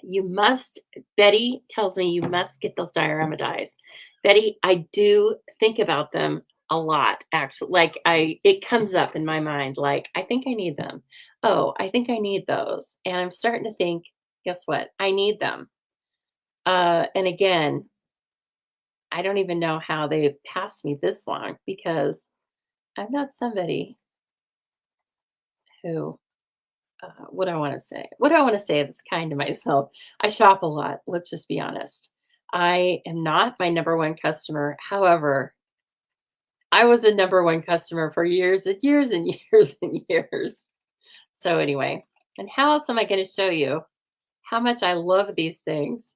You must, Betty tells me you must get those diorama dies. Betty, I do think about them a lot, actually. Like it comes up in my mind, like, I think I need them. Oh, I think I need those. And I'm starting to think, guess what? I need them. And again, I don't even know how they passed me this long because I'm not somebody who, what do I want to say? What do I want to say that's kind to myself? I shop a lot. Let's just be honest. I am not my number one customer. However, I was a number one customer for years and years and years and years. So anyway, and how else am I going to show you how much I love these things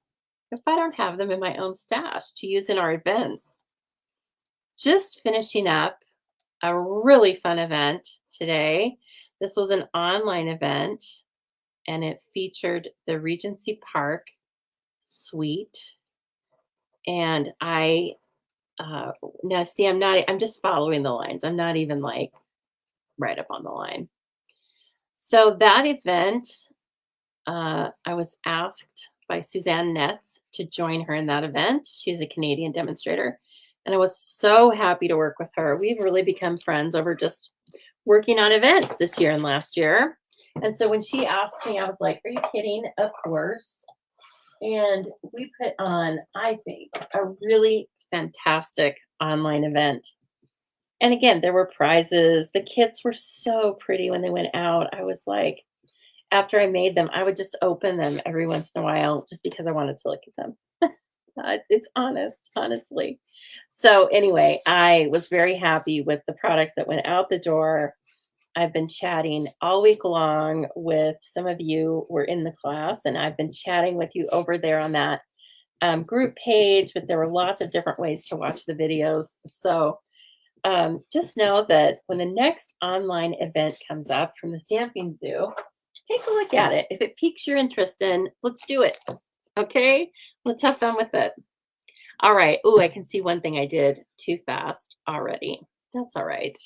if I don't have them in my own stash to use in our events? Just finishing up a really fun event today. This was an online event and it featured the Regency Park suite. And now see, I'm just following the lines. I'm not even like right up on the line. So that event, I was asked by Suzanne Netz to join her in that event. She's a Canadian demonstrator. And I was so happy to work with her. We've really become friends over just working on events this year and last year. And so when she asked me, I was like, are you kidding? Of course. And we put on, I think, a really fantastic online event. And again, there were prizes. The kits were so pretty when they went out. I was like, after I made them, I would just open them every once in a while just because I wanted to look at them. It's honest, honestly. So anyway, I was very happy with the products that went out the door. I've been chatting all week long with some of you were in the class, and I've been chatting with you over there on that group page, but there were lots of different ways to watch the videos. So just know that when the next online event comes up from the Stamping Zoo, take a look at it. If it piques your interest, then let's do it. Okay? Let's have fun with it. All right. Oh, I can see one thing I did too fast already. That's all right.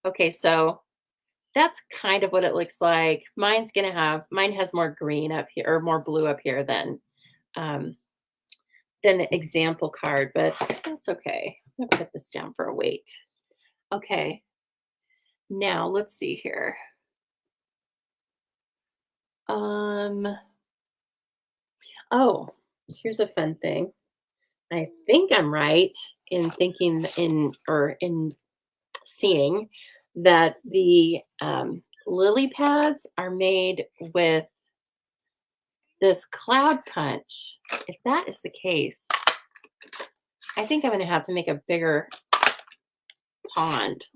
Okay, so that's kind of what it looks like. Mine has more green up here or more blue up here than the example card, but that's okay. I'm gonna put this down for a wait. Okay, now let's see here. Oh, here's a fun thing. I think I'm right in thinking in seeing that the lily pads are made with this cloud punch. If that is the case, I think I'm going to have to make a bigger pond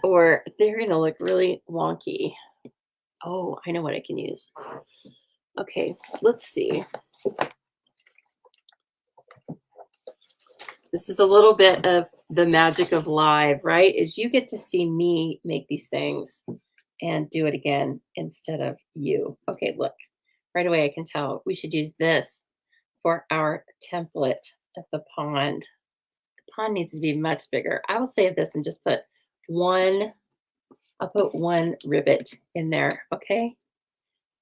or they're going to look really wonky. Oh, I know what I can use. Okay, let's see. This is a little bit of the magic of live, right? Is you get to see me make these things and do it again instead of you. Okay, look, right away I can tell we should use this for our template of the pond. The pond needs to be much bigger. I will save this and just put I'll put one ribbit in there, okay?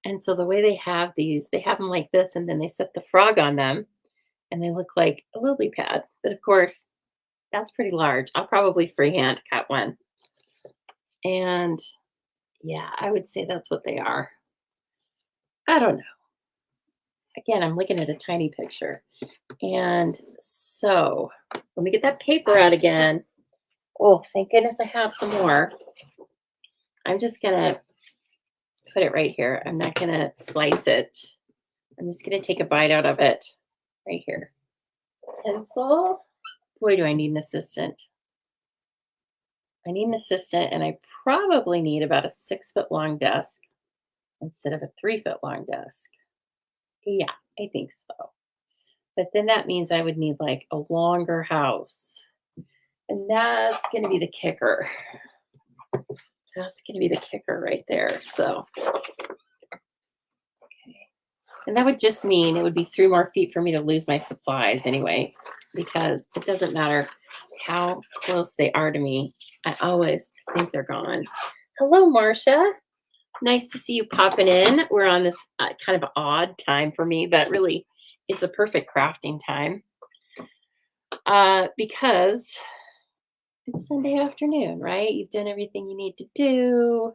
And so the way they have these, they have them like this and then they set the frog on them and they look like a lily pad. But of course, that's pretty large. I'll probably freehand cut one. And yeah, I would say that's what they are. I don't know. Again, I'm looking at a tiny picture. And so let me get that paper out again. Oh, thank goodness I have some more. I'm just going to put it right here. I'm not going to slice it. I'm just going to take a bite out of it right here. Pencil. Boy, do I need an assistant. I need an assistant, and I probably need about a 6-foot long desk instead of a 3-foot long desk. Yeah, I think so. But then that means I would need like a longer house. And that's going to be the kicker. That's going to be the kicker right there. So, okay. And that would just mean it would be 3 more feet for me to lose my supplies anyway, because it doesn't matter how close they are to me. I always think they're gone. Hello, Marcia. Nice to see you popping in. We're on this kind of odd time for me, but really it's a perfect crafting time because it's Sunday afternoon, right? You've done everything you need to do,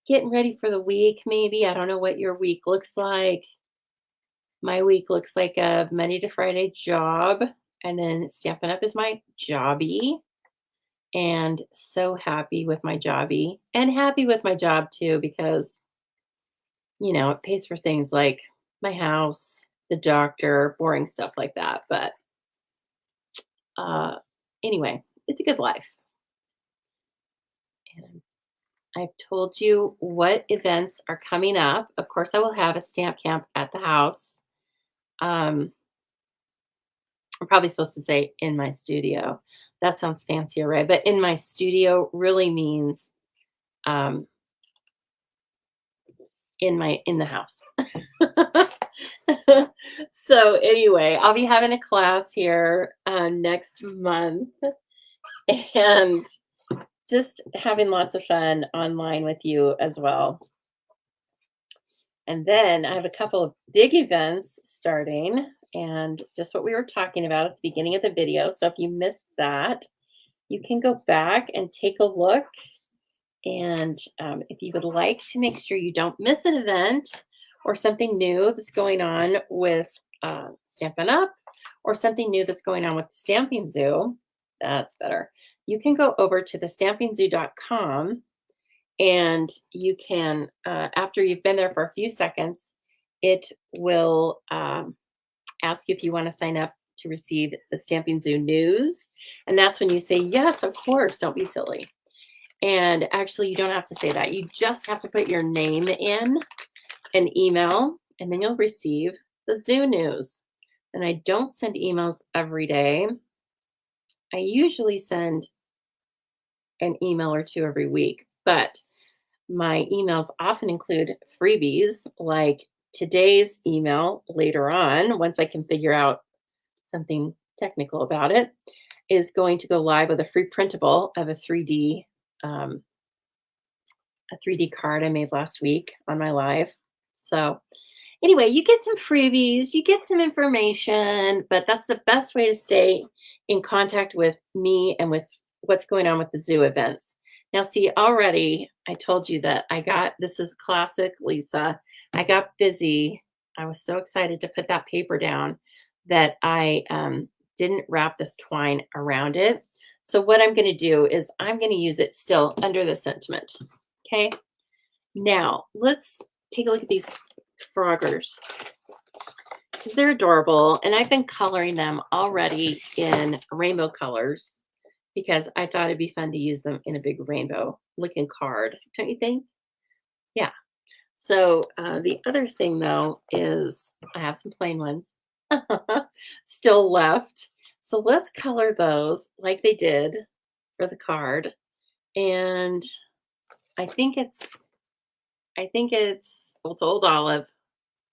getting ready for the week, maybe. I don't know what your week looks like. My week looks like a Monday to Friday job, and then Stampin' Up! Is my jobby. And so happy with my jobby and happy with my job too, because, it pays for things like my house, the doctor, boring stuff like that. But anyway, it's a good life. And I've told you what events are coming up. Of course, I will have a stamp camp at the house. I'm probably supposed to say in my studio. That sounds fancier, right? But in my studio really means in the house. So anyway, I'll be having a class here next month and just having lots of fun online with you as well. And then I have a couple of big events starting, and just what we were talking about at the beginning of the video. So if you missed that, you can go back and take a look. And if you would like to make sure you don't miss an event or something new that's going on with Stampin' Up! Or something new that's going on with the Stamping Zoo, that's better. You can go over to thestampingzoo.com, and you can, after you've been there for a few seconds, it will ask you if you want to sign up to receive the Stamping Zoo news. And that's when you say, yes, of course, don't be silly. And actually, you don't have to say that. You just have to put your name in an email, and then you'll receive the zoo news. And I don't send emails every day. I usually send an email or 2 every week, but my emails often include freebies like today's email later on, once I can figure out something technical about it, is going to go live with a free printable of a 3D card I made last week on my live. So anyway, you get some freebies, you get some information, but that's the best way to stay in contact with me and with what's going on with the zoo events. Now, see, already I told you that this is classic Lisa. I got busy. I was so excited to put that paper down that I didn't wrap this twine around it. So what I'm going to do is I'm going to use it still under the sentiment. Okay. Now let's take a look at these froggers, because they're adorable, and I've been coloring them already in rainbow colors because I thought it'd be fun to use them in a big rainbow looking card, don't you think? Yeah. So the other thing though is I have some plain ones still left. So let's color those like they did for the card. And I think it's well, it's Old Olive.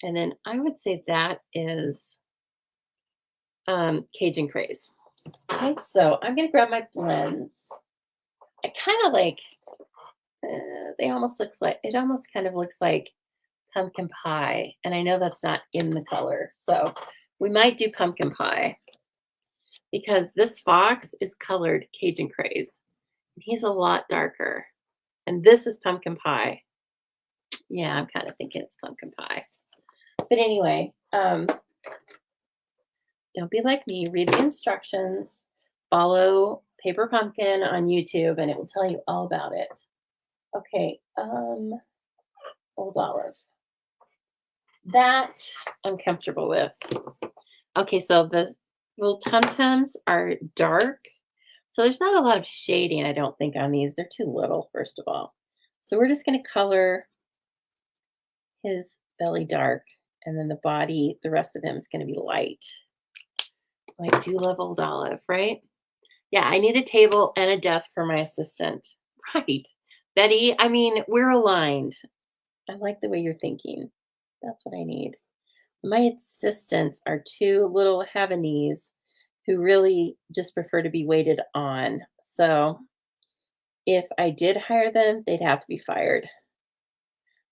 And then I would say that is Cajun Craze. Okay, so I'm going to grab my blends. I kind of like, it almost kind of looks like pumpkin pie. And I know that's not in the color. So We might do pumpkin pie because this fox is colored Cajun Craze. He's a lot darker. And this is pumpkin pie. Yeah, I'm kind of thinking it's pumpkin pie. But anyway, don't be like me. Read the instructions. Follow Paper Pumpkin on YouTube, and it will tell you all about it. Okay, Old Olive. That I'm comfortable with. Okay, so the little tum-tums are dark. So there's not a lot of shading, I don't think, on these. They're too little, first of all. So we're just going to color his belly dark, and then the body, the rest of him is going to be light. I do love Old Olive, right? Yeah, I need a table and a desk for my assistant. Right. Betty, I mean, we're aligned. I like the way you're thinking. That's what I need. My assistants are two little Havanese who really just prefer to be waited on. So if I did hire them, they'd have to be fired.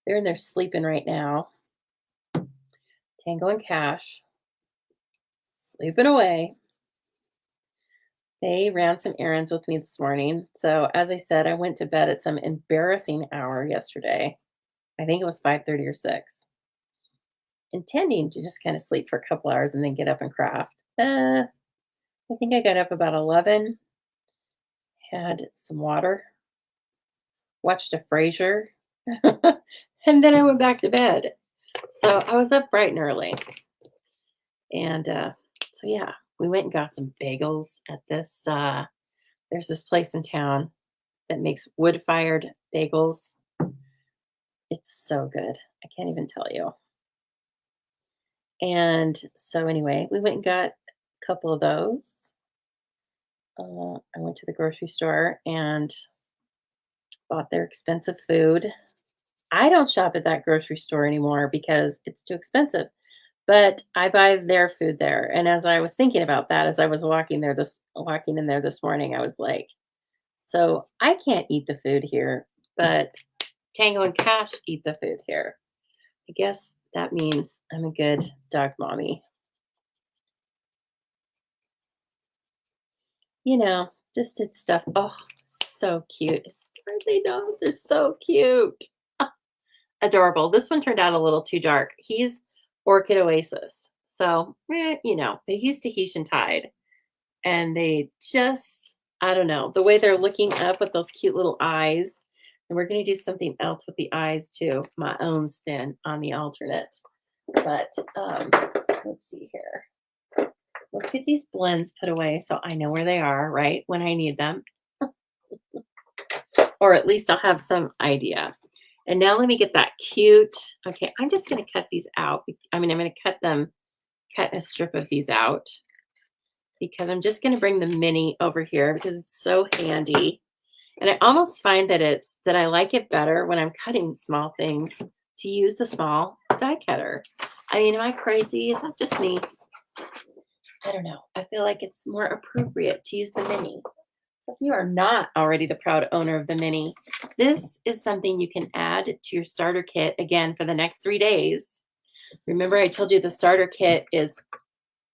They're in there sleeping right now. Tango and Cash, sleeping away. They ran some errands with me this morning. So as I said, I went to bed at some embarrassing hour yesterday. I think it was 5:30 or 6. Intending to just kind of sleep for a couple hours and then get up and craft. I think I got up about 11, had some water, watched a Frasier, and then I went back to bed. So I was up bright and early. And so, yeah, we went and got some bagels at this. There's this place in town that makes wood-fired bagels. It's so good. I can't even tell you. And so anyway, we went and got a couple of those. I went to the grocery store and bought their expensive food. I don't shop at that grocery store anymore because it's too expensive, but I buy their food there. And as I was thinking about that, as I was walking in there this morning, I was like, so I can't eat the food here, but Tango and Cash eat the food here. I guess that means I'm a good dog mommy. You know, just did stuff. Oh, so cute. Aren't they dogs? They're so cute. Adorable. This one turned out a little too dark. He's Orchid Oasis. So, you know, but he's Tahitian Tide. And they just, I don't know, the way they're looking up with those cute little eyes. And we're going to do something else with the eyes too. My own spin on the alternate. But let's see here. Let's get these blends put away so I know where they are, right, when I need them. Or at least I'll have some idea. And now let me get that cute. Okay, I'm just going to cut these out. I'm going to cut a strip of these out because I'm just going to bring the mini over here because it's so handy. And I almost find that I like it better when I'm cutting small things to use the small die cutter. I mean, am I crazy? Is that just me? I don't know. I feel like it's more appropriate to use the mini. So if you are not already the proud owner of the mini, this is something you can add to your starter kit again for the next 3 days. Remember, I told you the starter kit is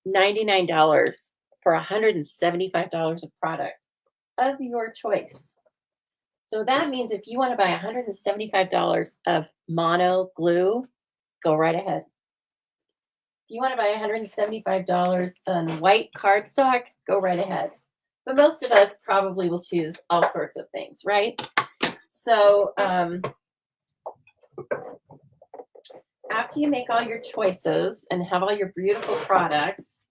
$99 for $175 of product of your choice. So that means if you want to buy $175 of mono glue, go right ahead. If you want to buy $175 on white cardstock, go right ahead. But most of us probably will choose all sorts of things, right? So after you make all your choices and have all your beautiful products,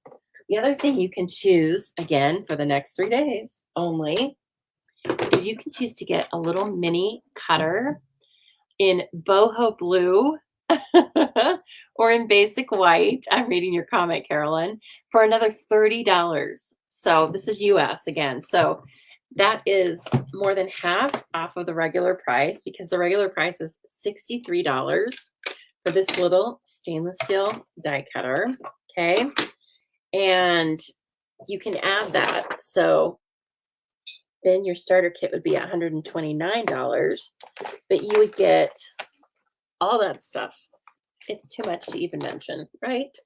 the other thing you can choose, again, for the next 3 days only, is you can choose to get a little mini cutter in boho blue or in basic white. I'm reading your comment, Carolyn, for another $30. So this is US again. So that is more than half off of the regular price because the regular price is $63 for this little stainless steel die cutter. Okay. And you can add that. So then your starter kit would be $129, but you would get all that stuff. It's too much to even mention, right?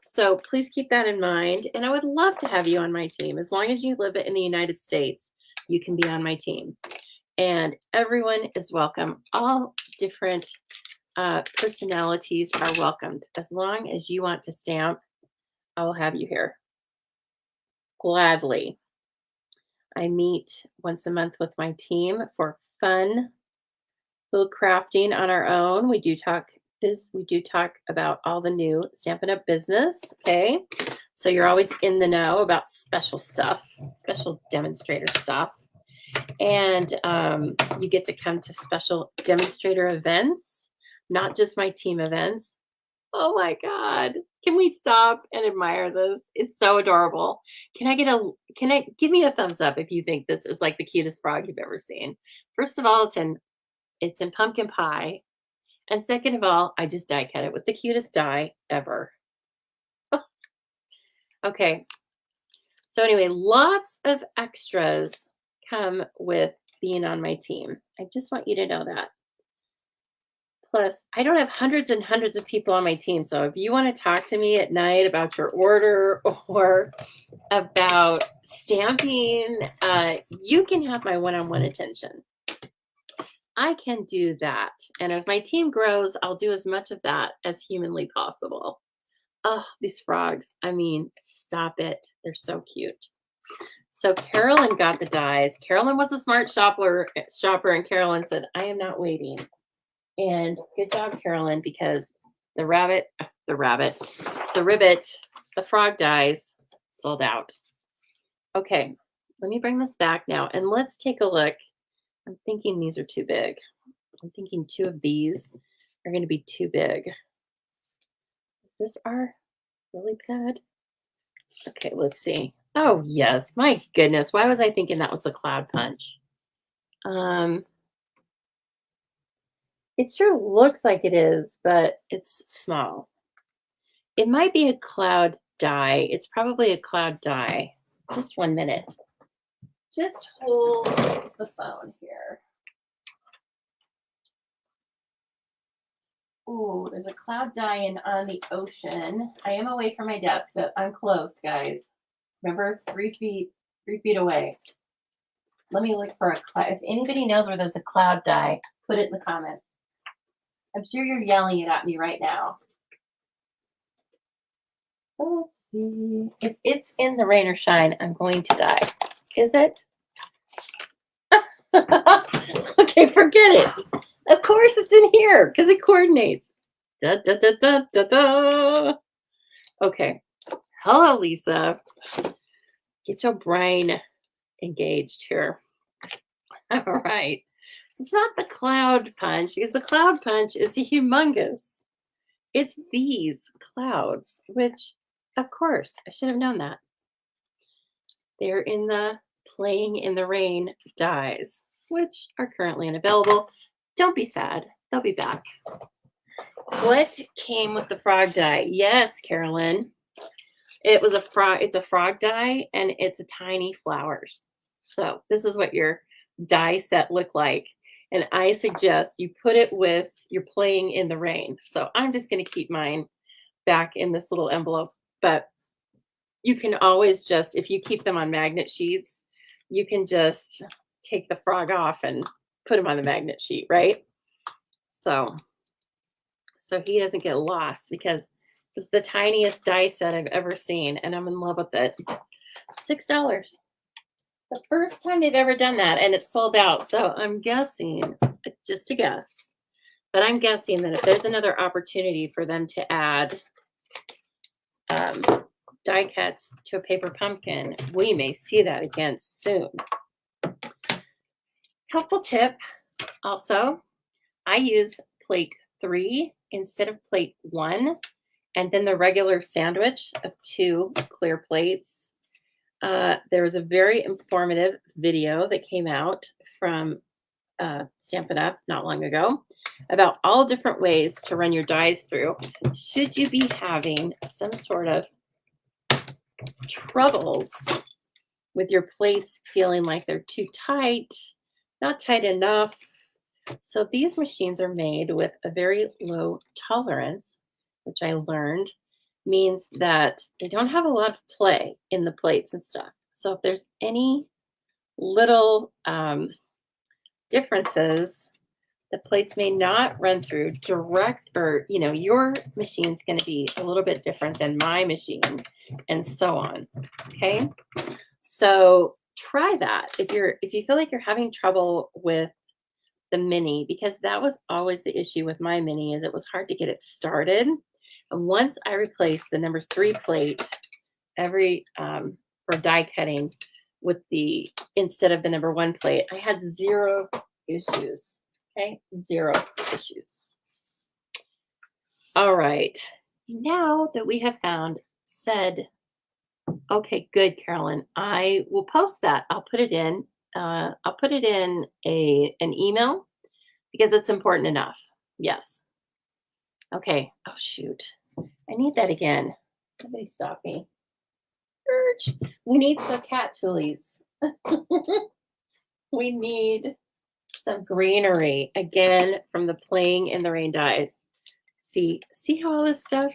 So please keep that in mind. And I would love to have you on my team. As long as you live in the United States, you can be on my team. And everyone is welcome. All different personalities are welcomed. As long as you want to stamp, I will have you here gladly. I meet once a month with my team for fun little crafting on our own. We do talk about all the new Stampin' Up! Business. Okay. So you're always in the know about special stuff, special demonstrator stuff. And you get to come to special demonstrator events, not just my team events. Oh my God. Can we stop and admire this? It's so adorable. Can I give me a thumbs up if you think this is like the cutest frog you've ever seen? First of all, it's in pumpkin pie. And second of all, I just die cut it with the cutest die ever. Oh, okay. So anyway, lots of extras come with being on my team. I just want you to know that. Plus, I don't have hundreds and hundreds of people on my team. So if you want to talk to me at night about your order or about stamping, you can have my one-on-one attention. I can do that. And as my team grows, I'll do as much of that as humanly possible. Oh, these frogs. I mean, stop it. They're so cute. So Carolyn got the dies. Carolyn was a smart shopper, and Carolyn said, I am not waiting. And good job, Carolyn, because the ribbit, the frog dies sold out. Okay, let me bring this back now and let's take a look. I'm thinking these are too big. I'm thinking 2 of these are going to be too big. Is this our lily pad? Okay, let's see. Oh, yes. My goodness. Why was I thinking that was the Cloud Punch? It sure looks like it is, but it's small. It might be a cloud die. It's probably a cloud die. Just 1 minute. Just hold the phone here. Ooh, there's a cloud die on the ocean. I am away from my desk, but I'm close, guys. Remember, 3 feet away. Let me look for a cloud. If anybody knows where there's a cloud die, put it in the comments. I'm sure you're yelling it at me right now. Let's see. If it's in the rain or shine, I'm going to die. Is it? Okay, forget it. Of course it's in here because it coordinates. Da, da, da, da, da, da. Okay. Hello, Lisa. Get your brain engaged here. All right. So it's not the Cloud Punch because the Cloud Punch is humongous. It's these clouds, which, of course, I should have known that. They're in the Playing in the Rain dies, which are currently unavailable. Don't be sad. They'll be back. What came with the frog die? Yes, Carolyn. It was a frog. It's a frog die, and it's a tiny flowers. So this is what your die set look like. And I suggest you put it with your Playing in the Rain. So I'm just going to keep mine back in this little envelope. But you can always just, if you keep them on magnet sheets, you can just take the frog off and put him on the magnet sheet, right? So he doesn't get lost because it's the tiniest die set I've ever seen, and I'm in love with it. $6. The first time they've ever done that, and it's sold out. So I'm guessing, just a guess, but I'm guessing that if there's another opportunity for them to add die cuts to a paper pumpkin, we may see that again soon. Helpful tip also, I use plate 3 instead of plate 1, and then the regular sandwich of 2 clear plates. There was a very informative video that came out from Stampin' Up! Not long ago about all different ways to run your dies through. Should you be having some sort of troubles with your plates feeling like they're too tight, not tight enough. So these machines are made with a very low tolerance, which I learned means that they don't have a lot of play in the plates and stuff. So if there's any little differences, the plates may not run through direct, or your machine's going to be a little bit different than my machine, and so on. Okay, so try that if you feel like you're having trouble with the mini, because that was always the issue with my mini, is it was hard to get it started. And once I replaced the number 3 plate every for die cutting with the instead of the number 1 plate, I had 0 issues. Okay, 0 issues. All right, now that we have found said, okay, good, Carolyn, I will post that. I'll put it in. I'll put it in an email because it's important enough. Yes. Okay. Oh shoot, I need that again. Somebody stop me. Urge. We need some cat toolies. We need some greenery again from the Playing in the Rain die. See how all this stuff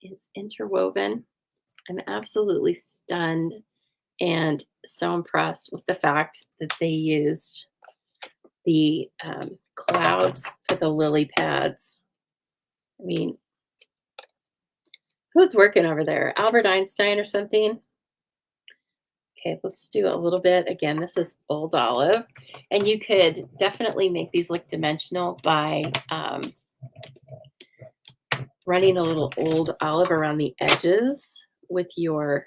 is interwoven. I'm absolutely stunned and so impressed with the fact that they used the clouds for the lily pads. I mean, who's working over there? Albert Einstein or something? Okay, let's do a little bit. Again, this is Old Olive. And you could definitely make these look dimensional by running a little Old Olive around the edges with your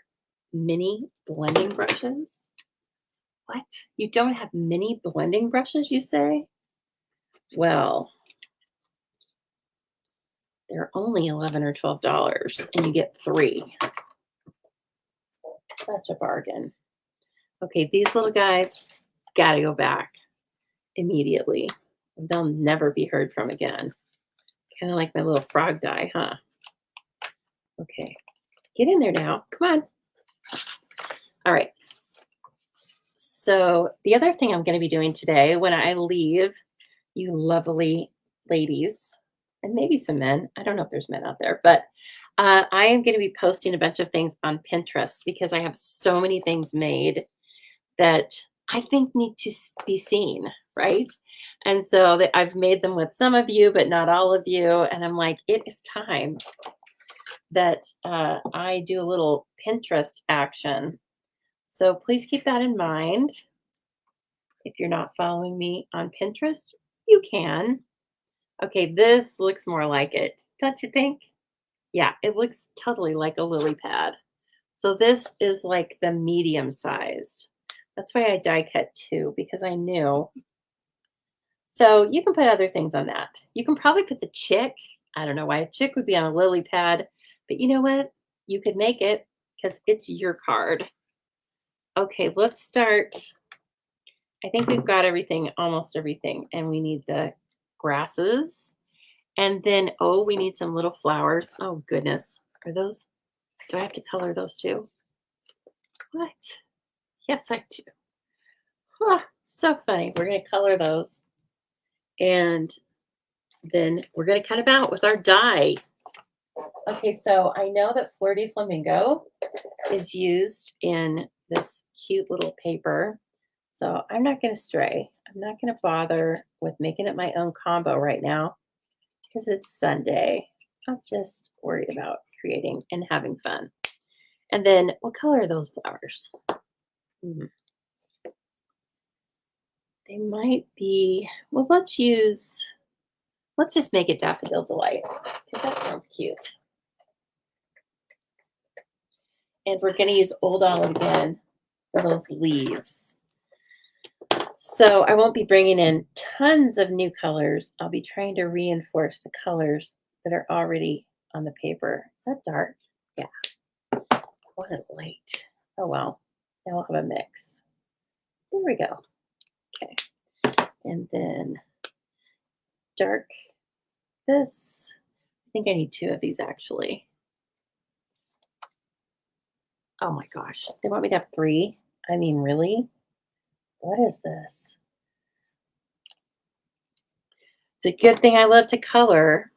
mini blending brushes. What? You don't have mini blending brushes, you say? Well, they're only $11 or $12 and you get 3. Such a bargain. Okay, these little guys gotta go back immediately. They'll never be heard from again. Kind of like my little frog die, huh? Okay, get in there now. Come on. All right. So the other thing I'm going to be doing today when I leave, you lovely ladies, and maybe some men, I don't know if there's men out there, but I am going to be posting a bunch of things on Pinterest because I have so many things made that I think need to be seen, right? And so I've made them with some of you, but not all of you. And I'm like, it is time that I do a little Pinterest action. So please keep that in mind. If you're not following me on Pinterest, you can. Okay, this looks more like it, don't you think? Yeah, it looks totally like a lily pad. So this is like the medium sized. That's why I die cut 2, because I knew. So you can put other things on that. You can probably put the chick. I don't know why a chick would be on a lily pad, but you know what? You could make it because it's your card. Okay, let's start. I think we've got everything, almost everything, and we need the grasses. And then, oh, we need some little flowers. Oh, goodness. Are those, do I have to color those too? What? Yes, I do. Huh, so funny. We're going to color those. And then we're going to cut them out with our die. Okay, so I know that Fleur de Flamingo is used in this cute little paper. So I'm not going to stray. I'm not going to bother with making it my own combo right now because it's Sunday. I'll just worry about creating and having fun. And then what color are those flowers? They might be, well, let's just make it Daffodil Delight because that sounds cute. And we're going to use Old Olive again for those leaves. So I won't be bringing in tons of new colors. I'll be trying to reinforce the colors that are already on the paper. Is that dark? Yeah. I want it light. Oh, well. Now we'll have a mix. There we go. Okay. And then dark this. I think I need 2 of these, actually. Oh, my gosh. They want me to have 3? I mean, really? What is this? It's a good thing I love to color.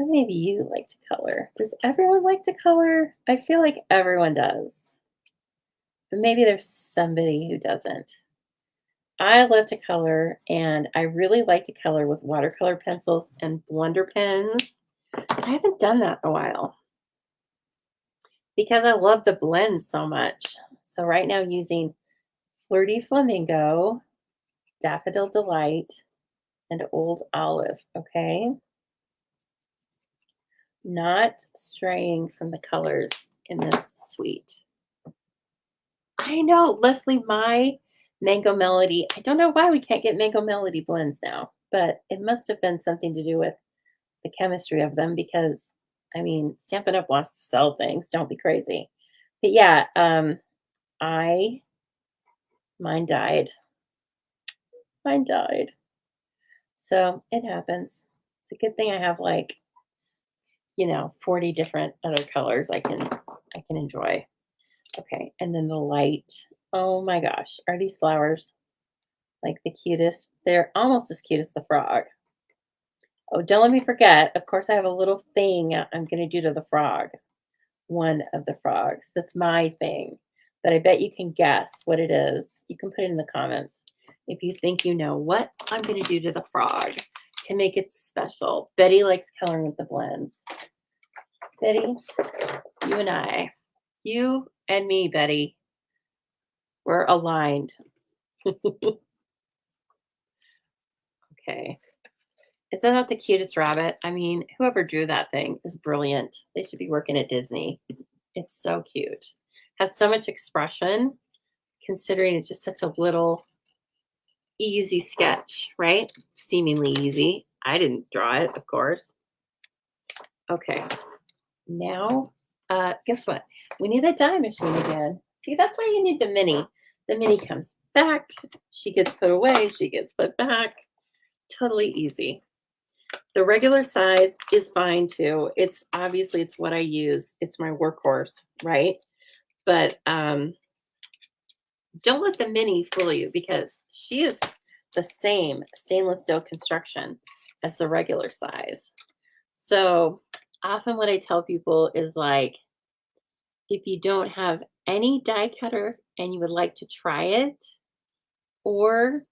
How many of you like to color? Does everyone like to color? I feel like everyone does. But maybe there's somebody who doesn't. I love to color, and I really like to color with watercolor pencils and blender pens. I haven't done that in a while because I love the blends so much. So right now I'm using Flirty Flamingo, Daffodil Delight, and Old Olive, okay? Not straying from the colors in this suite. I know, Leslie, my Mango Melody, I don't know why we can't get Mango Melody blends now, but it must have been something to do with the chemistry of them because, I mean, Stampin' Up! Wants to sell things, don't be crazy. But yeah, I mine died. Mine died. So it happens. It's a good thing I have like, 40 different other colors I can enjoy. Okay, and then the light. Oh my gosh, are these flowers like the cutest? They're almost as cute as the frog. Oh, don't let me forget. Of course, I have a little thing I'm going to do to the frog. One of the frogs. That's my thing. But I bet you can guess what it is. You can put it in the comments if you think you know what I'm going to do to the frog to make it special. Betty likes coloring with the blends. Betty, you and I, you and me, Betty, we're aligned. Okay. Is that not the cutest rabbit? I mean, whoever drew that thing is brilliant. They should be working at Disney. It's so cute. Has so much expression, considering it's just such a little easy sketch, right? Seemingly easy. I didn't draw it, of course. Okay. Now, guess what? We need the die machine again. See, that's why you need the mini. The mini comes back. She gets put away. She gets put back. Totally easy. The regular size is fine too. It's obviously it's what I use. It's my workhorse, right? But don't let the mini fool you because she is the same stainless steel construction as the regular size. So often what I tell people is like, if you don't have any die cutter and you would like to try it, or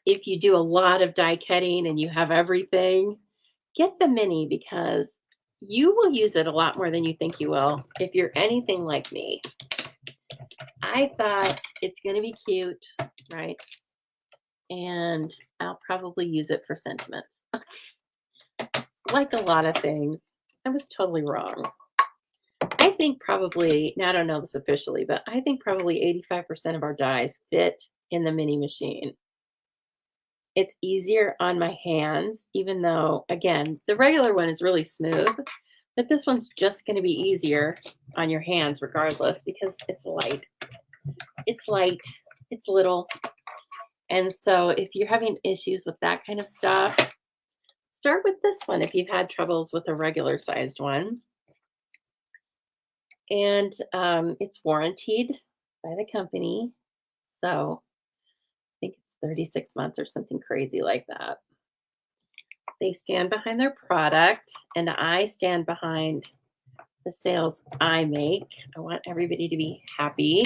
if you do a lot of die cutting and you have everything, get the mini because you will use it a lot more than you think you will if you're anything like me. I thought it's going to be cute, right? And I'll probably use it for sentiments. Like a lot of things, I was totally wrong. I think probably, now I don't know this officially, but I think probably 85% of our dies fit in the mini machine. It's easier on my hands, even though, again, the regular one is really smooth, but this one's just going to be easier on your hands regardless because it's light. It's light, it's little. And so if you're having issues with that kind of stuff, start with this one if you've had troubles with a regular sized one. And it's warranted by the company. So I think it's 36 months or something crazy like that. They stand behind their product, and I stand behind the sales I make. I want everybody to be happy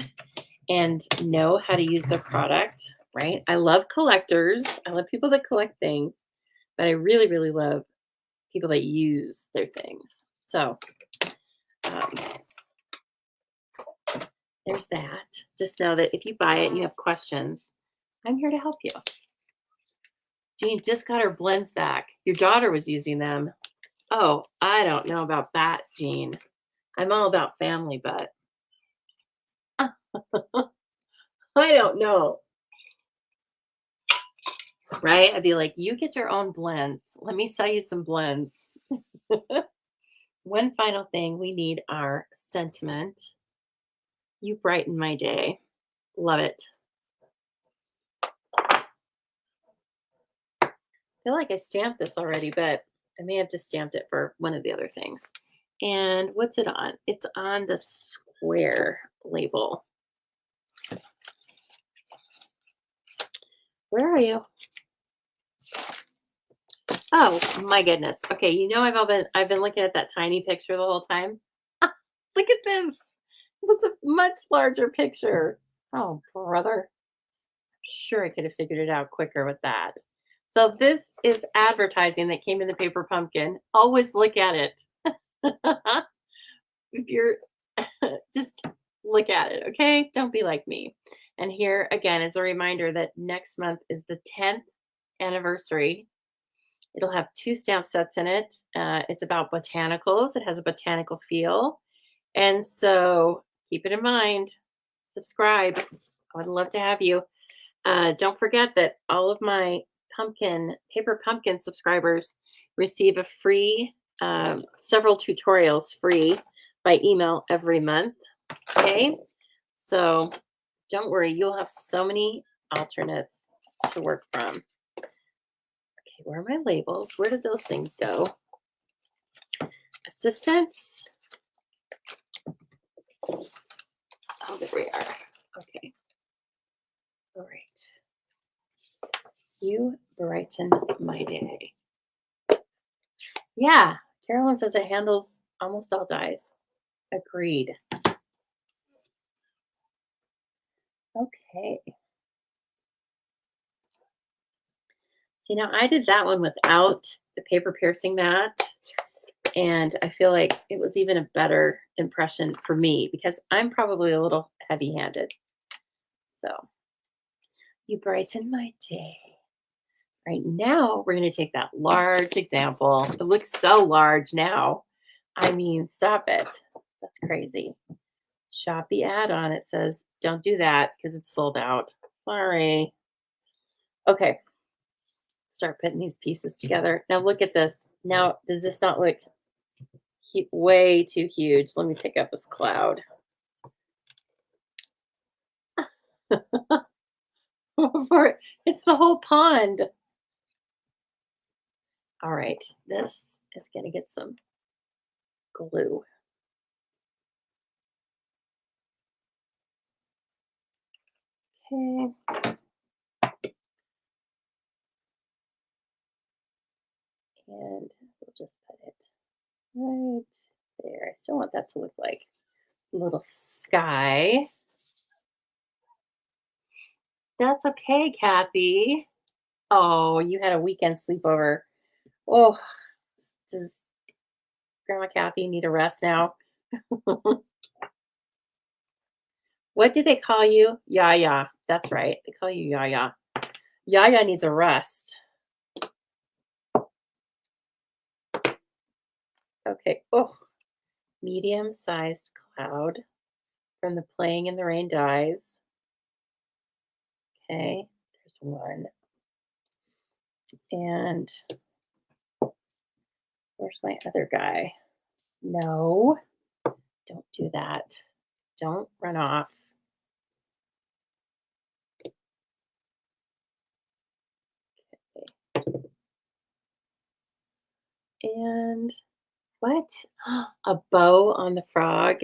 and know how to use their product, right? I love collectors. I love people that collect things, but I really, really love people that use their things. So um, there's that. Just know that if you buy it and you have questions, I'm here to help you. Jean just got her blends back. Your daughter was using them. Oh, I don't know about that, Jean. I'm all about family, but I don't know. Right? I'd be like, you get your own blends. Let me sell you some blends. One final thing, we need our sentiment. You brighten my day. Love it. I feel like I stamped this already, but I may have just stamped it for one of the other things. And what's it on? It's on the square label. Where are you? Oh my goodness. Okay, you know I've been looking at that tiny picture the whole time. Look at this. It was a much larger picture. Oh, brother. Sure I could have figured it out quicker with that. So this is advertising that came in the paper pumpkin. Always look at it. If you're just look at it, okay? Don't be like me. And here again is a reminder that next month is the 10th anniversary. It'll have two stamp sets in it. It's about botanicals. It has a botanical feel. And so keep it in mind. Subscribe. I would love to have you. Don't forget that all of my paper pumpkin subscribers receive a free, several tutorials free by email every month. Okay. So don't worry, you'll have so many alternates to work from. Okay, where are my labels? Where did those things go? Assistants. Oh, there we are. Okay. All right. You brighten my day. Yeah. Carolyn says it handles almost all dyes. Agreed. Okay. See, now I did that one without the paper piercing mat. And I feel like it was even a better impression for me because I'm probably a little heavy handed. So you brighten my day. Right now, we're going to take that large example. It looks so large now. I mean, stop it. That's crazy. Shop the add-on. It says, don't do that because it's sold out. Sorry. Okay. Start putting these pieces together. Now look at this. Now, does this not look way too huge? Let me pick up this cloud. It's the whole pond. All right, this is going to get some glue. Okay. And we'll just put it right there. I still want that to look like a little sky. That's okay, Kathy. Oh, you had a weekend sleepover. Oh, does Grandma Kathy need a rest now? What do they call you? Yaya. That's right. They call you Yaya. Yaya needs a rest. Okay. Oh, medium-sized cloud from the Playing in the Rain dies. Okay, there's one. And where's my other guy? No, don't do that. Don't run off. Okay. And what? A bow on the frog?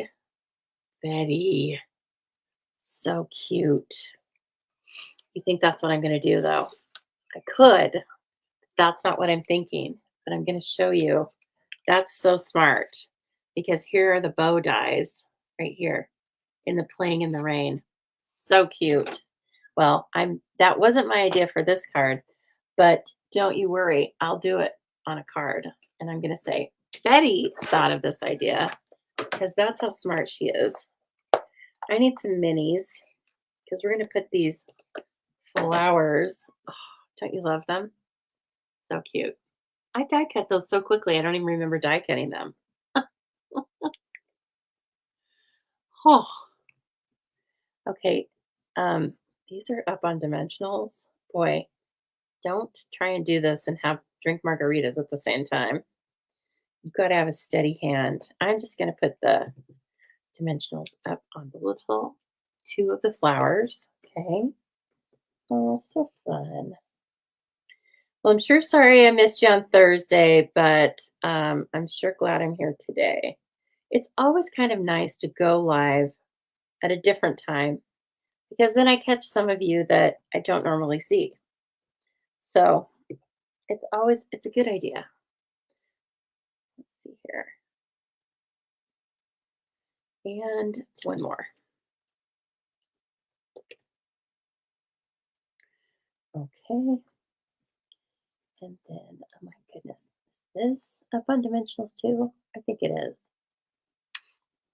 Betty. So cute. You think that's what I'm going to do, though? I could. That's not what I'm thinking, but I'm going to show you. That's so smart because here are the bow dies right here in the Playing in the Rain. So cute. Well, that wasn't my idea for this card, but don't you worry, I'll do it on a card. And I'm going to say, Betty thought of this idea because that's how smart she is. I need some minis because we're going to put these flowers. Oh, don't you love them? So cute. I die cut those so quickly. I don't even remember die cutting them. Oh, okay. These are up on dimensionals. Boy, don't try and do this and drink margaritas at the same time. You've got to have a steady hand. I'm just going to put the dimensionals up on the little two of the flowers. Okay. Oh, so fun. Well, I'm sure sorry I missed you on Thursday, but I'm sure glad I'm here today. It's always kind of nice to go live at a different time because then I catch some of you that I don't normally see. So it's a good idea. Let's see here. And one more. Okay. And then, oh my goodness, is this up on dimensionals too? I think it is.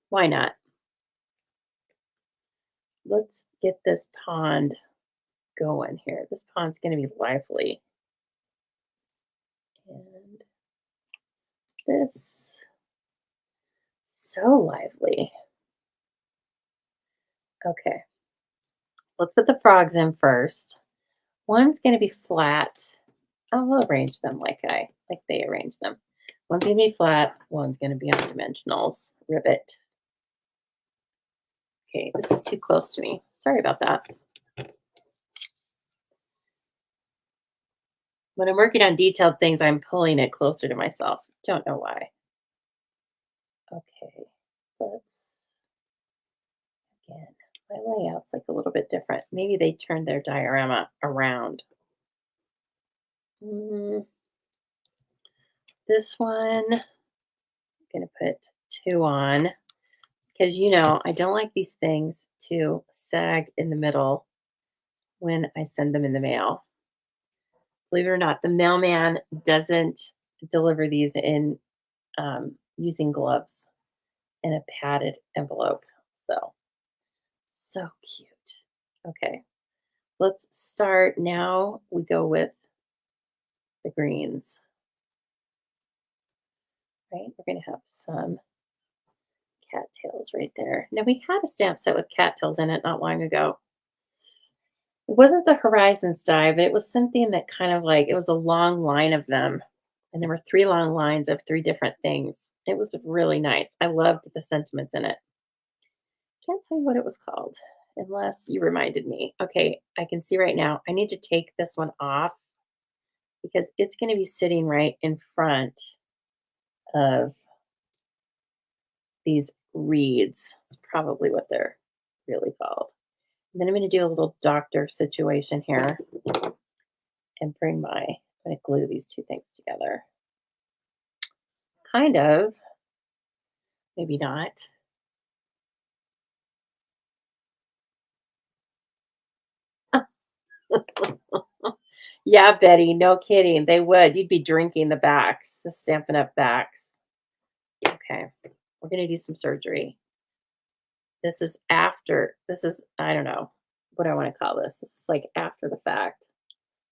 Why not? Let's get this pond going here. This pond's going to be lively. And this, so lively. Okay, let's put the frogs in first. One's going to be flat. I'll arrange them like they arrange them. One's going to be flat. One's going to be on dimensionals. Ribbit. Okay, this is too close to me. Sorry about that. When I'm working on detailed things, I'm pulling it closer to myself. Don't know why. Okay, let's, again, my layout's like a little bit different. Maybe they turned their diorama around. Mm, this one, I'm going to put 2 on because, I don't like these things to sag in the middle when I send them in the mail. Believe it or not, the mailman doesn't deliver these in using gloves in a padded envelope. So cute. Okay, let's start now. We go with the greens, right? We're going to have some cattails right there. Now, we had a stamp set with cattails in it not long ago. It wasn't the Horizons die, but it was something that kind of like, it was a long line of them. And there were 3 long lines of 3 different things. It was really nice. I loved the sentiments in it. Can't tell you what it was called unless you reminded me. Okay, I can see right now. I need to take this one off because it's going to be sitting right in front of these reeds. It's probably what they're really called. And then I'm going to do a little doctor situation here and I'm going to glue these 2 things together. Kind of, maybe not. Yeah, Betty, no kidding. They would. You'd be drinking the backs, the Stampin' Up! Backs. Okay, we're going to do some surgery. This is, I don't know what I want to call this. This is like after the fact.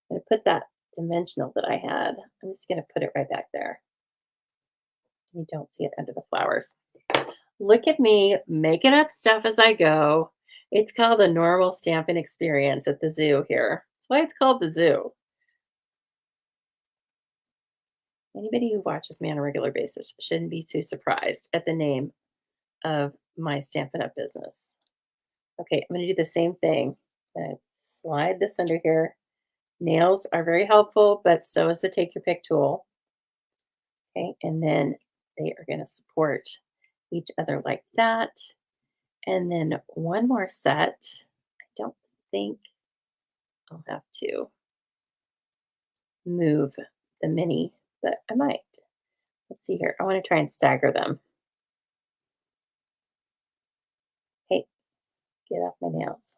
I'm going to put that dimensional that I had. I'm just going to put it right back there. You don't see it under the flowers. Look at me making up stuff as I go. It's called a normal stamping experience at the zoo here. That's why it's called the zoo. Anybody who watches me on a regular basis shouldn't be too surprised at the name of my Stampin' Up! Business. Okay, I'm going to do the same thing. I'm going to slide this under here. Nails are very helpful, but so is the Take Your Pick tool. Okay, and then they are going to support each other like that. And then one more set. I don't think I'll have to move the mini, but I might. Let's see here. I want to try and stagger them. Hey, get off my nails.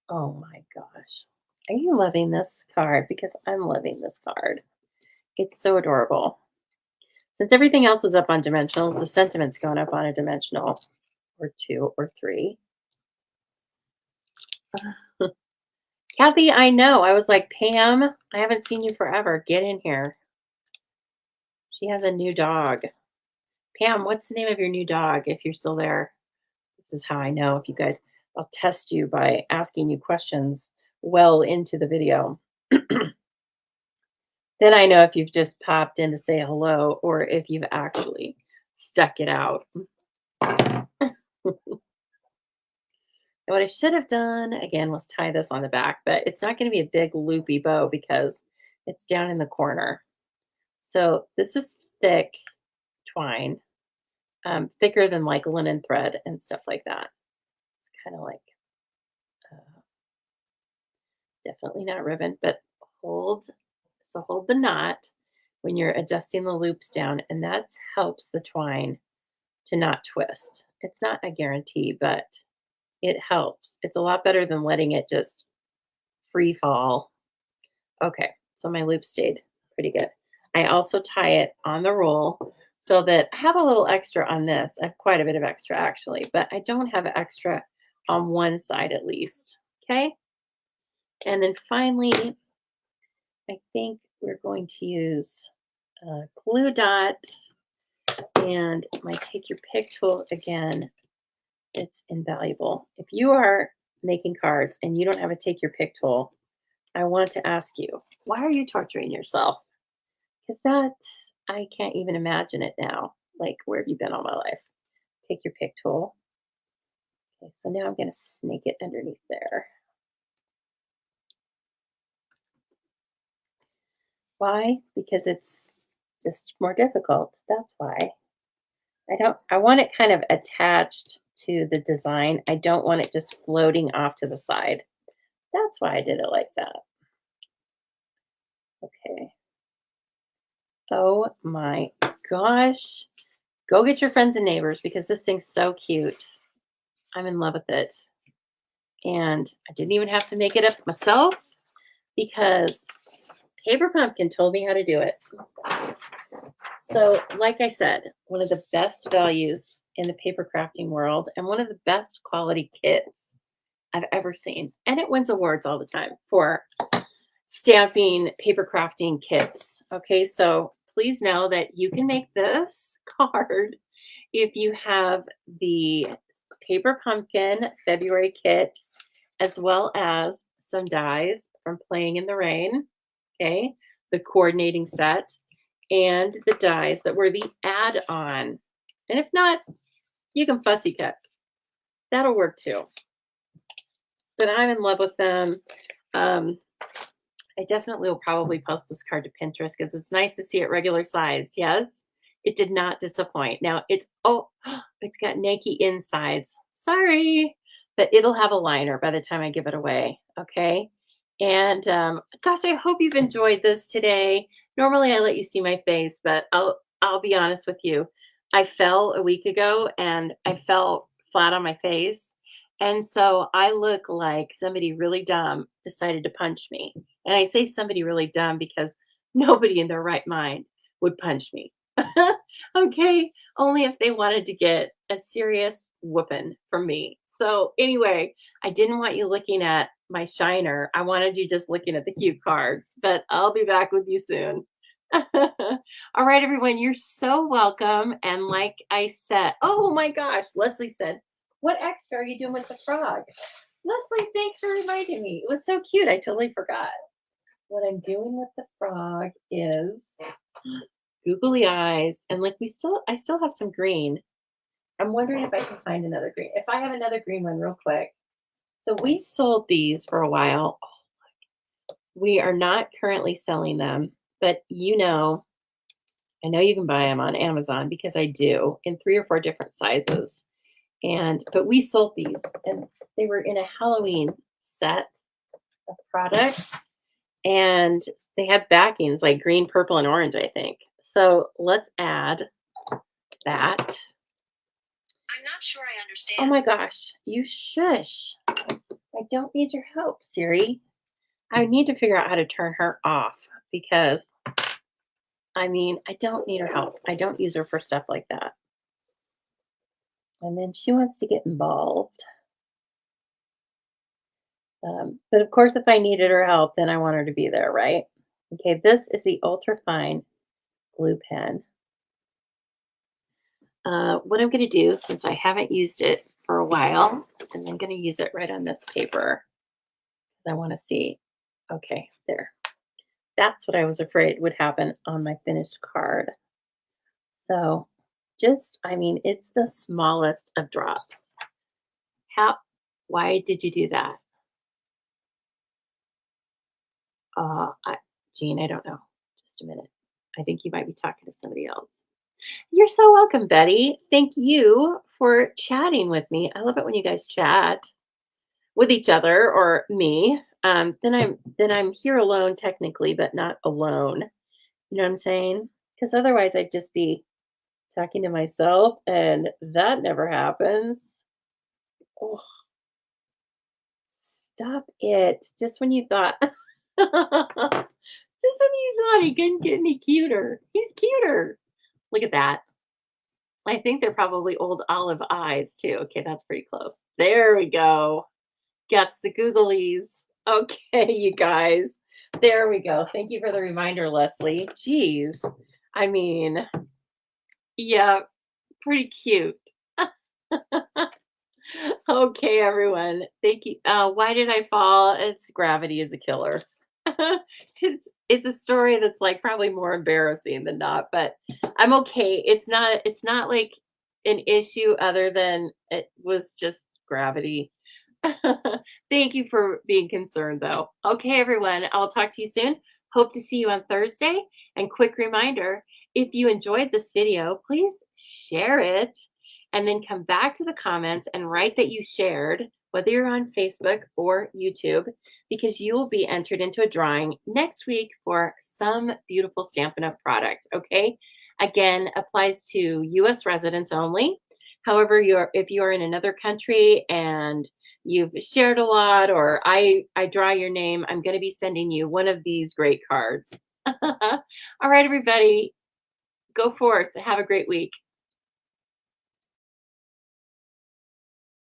Oh my gosh. Are you loving this card? Because I'm loving this card. It's so adorable. Since everything else is up on dimensionals, the sentiment's going up on a dimensional or 2 or 3. Kathy, I know. I was like, Pam, I haven't seen you forever. Get in here. She has a new dog. Pam, what's the name of your new dog if you're still there? This is how I know if you guys, I'll test you by asking you questions well into the video. Then I know if you've just popped in to say hello or if you've actually stuck it out. What I should have done, again, was tie this on the back, but it's not going to be a big loopy bow because it's down in the corner. So this is thick twine, thicker than like linen thread and stuff like that. It's kind of like Definitely not ribbon, but hold, so hold the knot when you're adjusting the loops down, and that helps the twine to not twist. It's not a guarantee, but it helps. It's a lot better than letting it just free fall. Okay, so my loop stayed pretty good. I also tie it on the roll so that I have a little extra on this. I have quite a bit of extra actually, but I don't have extra on one side at least. Okay. And then finally, I think we're going to use glue dot and my take your pick tool again. It's invaluable. If you are making cards and you don't have a take your pick tool, I want to ask you, why are you torturing yourself? Because that, I can't even imagine it now. Like, where have you been all my life? Take your pick tool. Okay, so now I'm going to snake it underneath there. Why? Because it's just more difficult. That's why. I want it kind of attached to the design. I don't want it just floating off to the side. That's why I did it like that. Okay. Oh my gosh. Go get your friends and neighbors because this thing's so cute. I'm in love with it. And I didn't even have to make it up myself because Paper Pumpkin told me how to do it. So, like I said, one of the best values in the paper crafting world and one of the best quality kits I've ever seen. And it wins awards all the time for stamping paper crafting kits. Okay, so please know that you can make this card if you have the Paper Pumpkin February kit, as well as some dies from Playing in the Rain, okay, the coordinating set, and the dies that were the add-on. And if not, you can fussy cut. That'll work too. But I'm in love with them. I definitely will probably post this card to Pinterest because it's nice to see it regular sized. Yes, it did not disappoint. Now it's, oh, it's got Nike insides. Sorry, but it'll have a liner by the time I give it away. Okay. And gosh, I hope you've enjoyed this today. Normally I let you see my face, but I'll be honest with you. I fell a week ago and I fell flat on my face. And so I look like somebody really dumb decided to punch me. And I say somebody really dumb because nobody in their right mind would punch me. Okay, only if they wanted to get a serious whooping from me. So anyway, I didn't want you looking at my shiner. I wanted you just looking at the cute cards, but I'll be back with you soon. All right, everyone, you're so welcome. And like I said, oh my gosh, Leslie said, what extra are you doing with the frog? Leslie, thanks for reminding me. It was so cute. I totally forgot. What I'm doing with the frog is googly eyes. And like I still have some green. I'm wondering if I can find another green. If I have another green one real quick. So we sold these for a while. We are not currently selling them, but I know you can buy them on Amazon because I do in 3 or 4 different sizes. But we sold these and they were in a Halloween set of products and they had backings like green, purple, and orange, I think. So let's add that. I'm not sure I understand. Oh my gosh, you shush. I don't need your help, Siri. I need to figure out how to turn her off because, I don't need her help. I don't use her for stuff like that. And then she wants to get involved. But of course, if I needed her help, then I want her to be there, right? Okay, this is the ultra fine glue pen. What I'm going to do, since I haven't used it for a while, and I'm going to use it right on this paper. I want to see. Okay, there. That's what I was afraid would happen on my finished card. So it's the smallest of drops. Why did you do that? Jean, I don't know. Just a minute. I think you might be talking to somebody else. You're so welcome, Betty. Thank you for chatting with me. I love it when you guys chat with each other or me. then I'm here alone technically, but not alone. You know what I'm saying? Because otherwise I'd just be talking to myself, and that never happens. Oh, stop it. Just when you thought just when you thought he couldn't get any cuter. He's cuter. Look at that. I think they're probably old olive eyes too. Okay, that's pretty close. There we go. Gets the googlies. Okay, you guys. There we go. Thank you for the reminder, Leslie. Jeez. I mean, yeah, pretty cute. Okay, everyone. Thank you. Why did I fall? It's gravity is a killer. It's a story that's like probably more embarrassing than not, but I'm okay. It's not like an issue other than it was just gravity. Thank you for being concerned though. Okay, everyone. I'll talk to you soon. Hope to see you on Thursday. And quick reminder, if you enjoyed this video, please share it and then come back to the comments and write that you shared, whether you're on Facebook or YouTube, because you will be entered into a drawing next week for some beautiful Stampin' Up! Product. Okay. Again, applies to US residents only. However, if you're in another country and you've shared a lot, or I draw your name, I'm going to be sending you one of these great cards. All right, everybody, go forth. Have a great week.